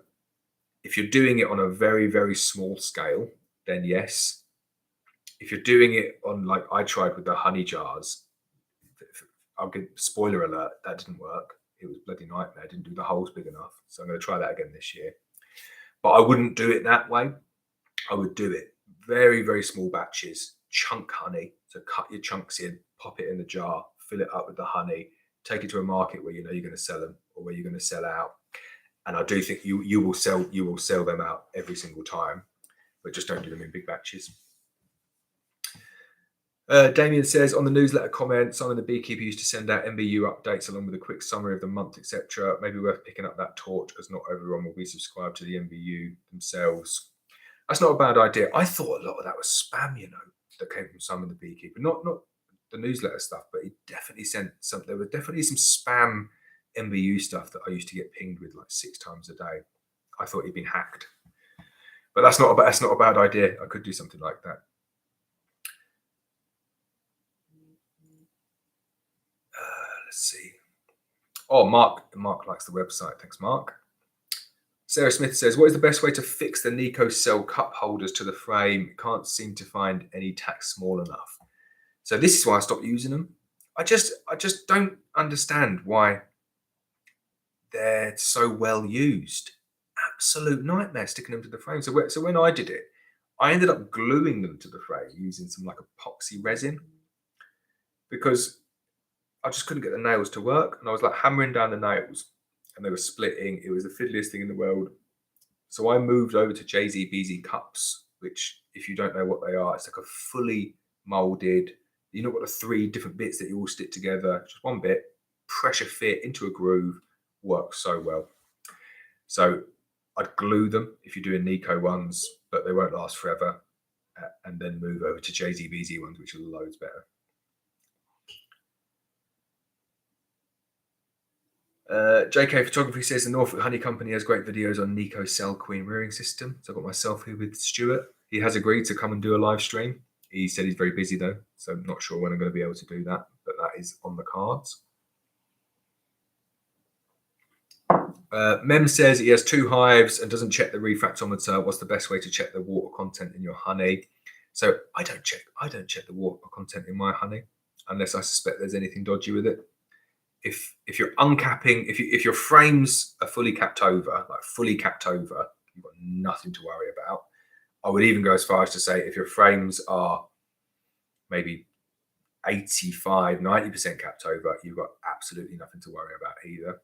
S1: if you're doing it on a very, very small scale, then yes. If you're doing it on, like I tried with the honey jars, I'll give spoiler alert, that didn't work. It was bloody nightmare. I didn't do the holes big enough. So I'm going to try that again this year. But I wouldn't do it that way. I would do it very, very small batches, chunk honey. So cut your chunks in, pop it in the jar, fill it up with the honey, take it to a market where you know you're going to sell them or where you're going to sell out. And I do think you will sell them out every single time, but just don't do them in big batches. Damien says, on the newsletter comment, some of the beekeeper used to send out MBU updates along with a quick summary of the month, etc. Maybe worth picking up that torch, as not everyone will be subscribed to the MBU themselves. That's not a bad idea. I thought a lot of that was spam, that came from some of the beekeeper. Not the newsletter stuff, but he definitely sent some. There were definitely some spam MBU stuff that I used to get pinged with like 6 times a day. I thought he'd been hacked, but that's not a bad idea. I could do something like that. Let's see. Oh, Mark likes the website. Thanks, Mark. Sarah Smith says, what is the best way to fix the Nico cell cup holders to the frame? Can't seem to find any tack small enough. So this is why I stopped using them. I just don't understand why they're so well used. Absolute nightmare sticking them to the frame. So when I did it, I ended up gluing them to the frame using some like epoxy resin because I just couldn't get the nails to work. And I was like hammering down the nails and they were splitting. It was the fiddliest thing in the world. So I moved over to JZBZ cups, which if you don't know what they are, it's like a fully molded, you know what, the 3 different bits that you all stick together, just one bit, pressure fit into a groove, works so well. So I'd glue them if you're doing Nico ones, but they won't last forever, and then move over to JZBZ ones, which are loads better. JK Photography says the Norfolk Honey Company has great videos on Nico cell queen rearing system. So I've got myself here with Stuart. He has agreed to come and do a live stream. He said he's very busy though, so I'm not sure when I'm going to be able to do that, but that is on the cards. Mem says he has 2 hives and doesn't check the refractometer. What's the best way to check the water content in your honey? So I don't check the water content in my honey unless I suspect there's anything dodgy with it. If you're uncapping, if your frames are fully capped over, you've got nothing to worry about. I would even go as far as to say if your frames are maybe 85, 90% capped over, you've got absolutely nothing to worry about either.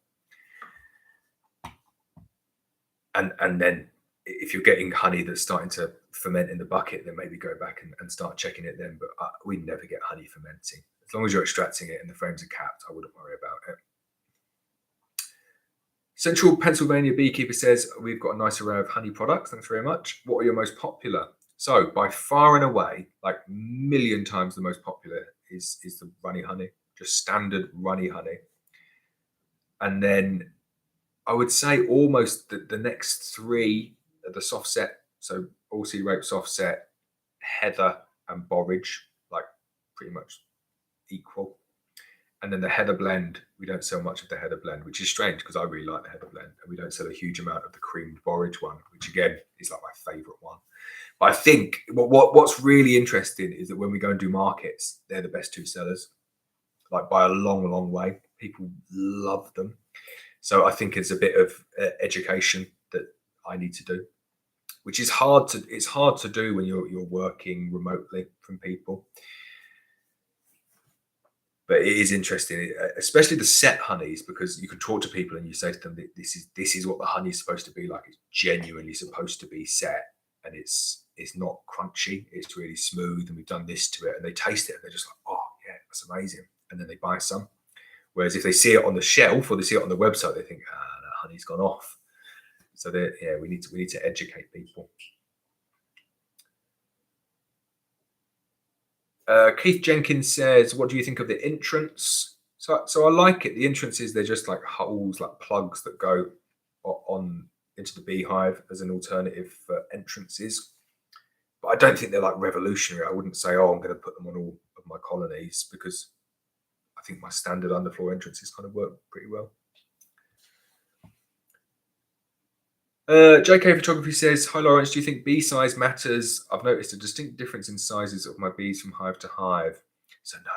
S1: And then if you're getting honey that's starting to ferment in the bucket, then maybe go back and start checking it then. But we never get honey fermenting. As long as you're extracting it and the frames are capped, I wouldn't worry about it. Central Pennsylvania Beekeeper says, we've got a nice array of honey products. Thanks very much. What are your most popular? So by far and away, like a million times the most popular is the runny honey, just standard runny honey. And then I would say almost the next 3 are the soft set. So oilseed rape soft set, heather and borage, like pretty much equal. And then the heather blend, we don't sell much of the heather blend, which is strange because I really like the heather blend. And we don't sell a huge amount of the creamed borage one, which again is like my favorite one. But I think what's really interesting is that when we go and do markets, they're the best 2 sellers, like by a long, long way. People love them. So I think it's a bit of education that I need to do, which is hard to do when you're working remotely from people. But it is interesting, especially the set honeys, because you can talk to people and you say to them that this is what the honey is supposed to be like. It's genuinely supposed to be set, and it's not crunchy. It's really smooth, and we've done this to it. And they taste it, and they're just like, oh yeah, that's amazing. And then they buy some. Whereas if they see it on the shelf or they see it on the website, they think, that honey's gone off. So we need to educate people. Keith Jenkins says, what do you think of the entrance? So I like it. The entrances, they're just like holes, like plugs that go on into the beehive as an alternative for entrances. But I don't think they're like revolutionary. I wouldn't say, I'm going to put them on all of my colonies, because I think my standard underfloor entrances kind of work pretty well. JK Photography says, hi Laurence, do you think bee size matters? I've noticed a distinct difference in sizes of my bees from hive to hive. So no,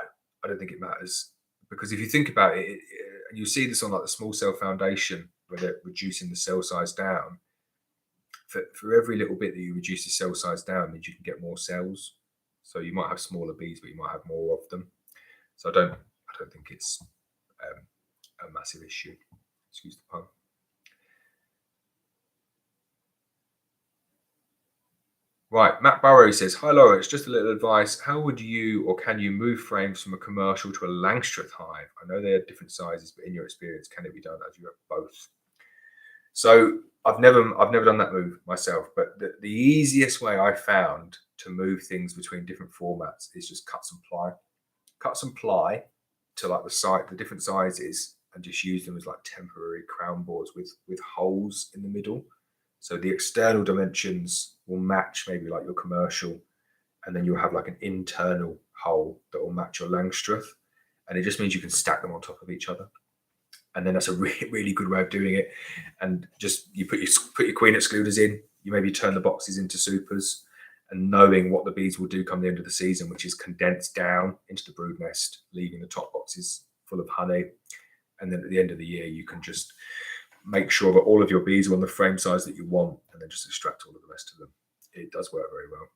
S1: I don't think it matters, because if you think about it, and you see this on like the small cell foundation where they're reducing the cell size down, for every little bit that you reduce the cell size down means you can get more cells. So you might have smaller bees, but you might have more of them. So I don't think it's a massive issue. Excuse the pun. Right, Matt Barrow says, hi Laurence, just a little advice. How would you or can you move frames from a commercial to a Langstroth hive? I know they are different sizes, but in your experience, can it be done as you have both? So I've never done that move myself, but the easiest way I found to move things between different formats is just cut some ply. Cut some ply to like the different sizes, and just use them as like temporary crown boards with holes in the middle. So the external dimensions will match maybe like your commercial, and then you'll have like an internal hole that will match your Langstroth. And it just means you can stack them on top of each other. And then that's a really good way of doing it. And just you put your queen excluders in, you maybe turn the boxes into supers, and knowing what the bees will do come the end of the season, which is condense down into the brood nest, leaving the top boxes full of honey. And then at the end of the year, you can just make sure that all of your bees are on the frame size that you want, and then just extract all of the rest of them. It does work very well.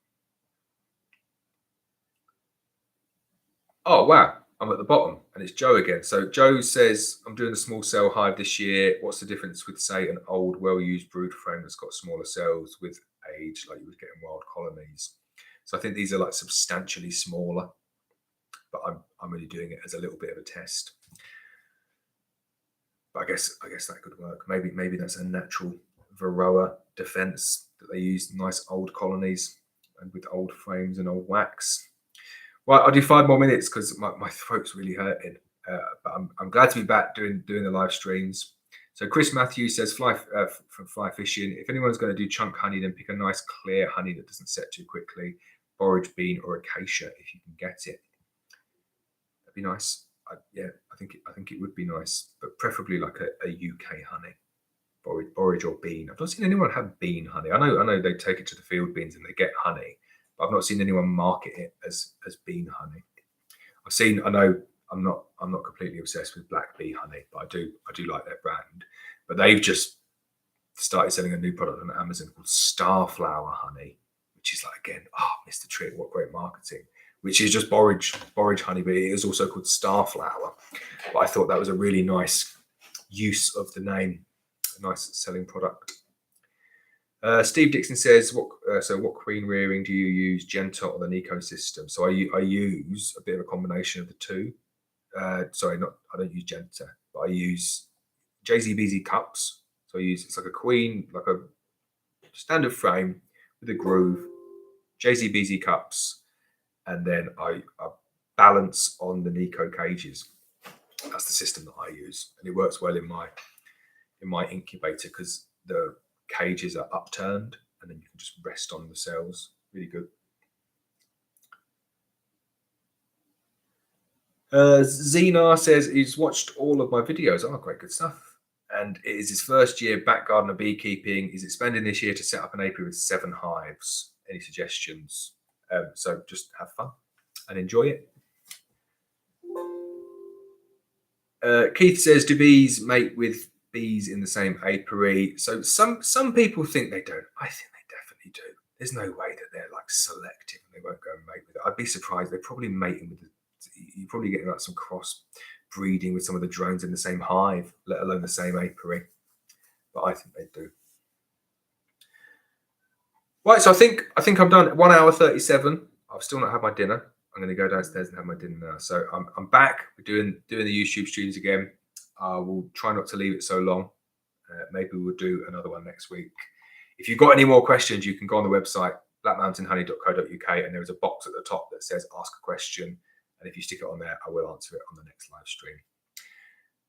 S1: Oh, wow. I'm at the bottom, and it's Joe again. So Joe says, I'm doing a small cell hive this year. What's the difference with, say, an old, well-used brood frame that's got smaller cells with age, like you would get in wild colonies? So I think these are like substantially smaller, but I'm really doing it as a little bit of a test. But I guess that could work. Maybe that's a natural Varroa defense that they use, nice old colonies and with old frames and old wax. Well, I'll do 5 more minutes because my throat's really hurting. But I'm glad to be back doing the live streams. So Chris Matthews says, from Fly Fishing, if anyone's going to do chunk honey, then pick a nice clear honey that doesn't set too quickly. Borage bean or acacia if you can get it. That'd be nice. I think it would be nice, but preferably like a UK honey, borage or bean. I've not seen anyone have bean honey. I know they take it to the field beans and they get honey, but I've not seen anyone market it as bean honey. I know I'm not completely obsessed with black bee honey, but I do like their brand. But they've just started selling a new product on Amazon called Starflower honey, which is like, again, missed the trick. What great marketing. Which is just borage honey, but it is also called Starflower. But I thought that was a really nice use of the name, a nice selling product. Steve Dixon says, what queen rearing do you use, Genta or the Nico system? So I use a bit of a combination of the two. I don't use Genta, but I use JZBZ cups. So it's like a queen, like a standard frame with a groove, JZBZ cups. And then I balance on the Nico cages. That's the system that I use, and it works well in my incubator because the cages are upturned, and then you can just rest on the cells. Really good. Zenar says he's watched all of my videos. Oh, great, good stuff. And it is his first year back garden of beekeeping. He's expanding this year to set up an apiary with 7 hives. Any suggestions? So just have fun and enjoy it. Keith says, do bees mate with bees in the same apiary? So some people think they don't. I think they definitely do. There's no way that they're like selective and they won't go and mate with it. I'd be surprised. They're probably mating with you're probably getting like some cross breeding with some of the drones in the same hive, let alone the same apiary. But I think they do. Right, so I think I'm done. 1 hour 37. I've still not had my dinner. I'm going to go downstairs and have my dinner now. So I'm back. We're doing the YouTube streams again. We'll try not to leave it so long. Maybe we'll do another one next week. If you've got any more questions, you can go on the website blackmountainhoney.co.uk, and there is a box at the top that says ask a question. And if you stick it on there, I will answer it on the next live stream.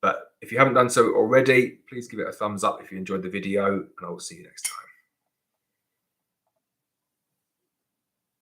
S1: But if you haven't done so already, please give it a thumbs up if you enjoyed the video, and I will see you next time.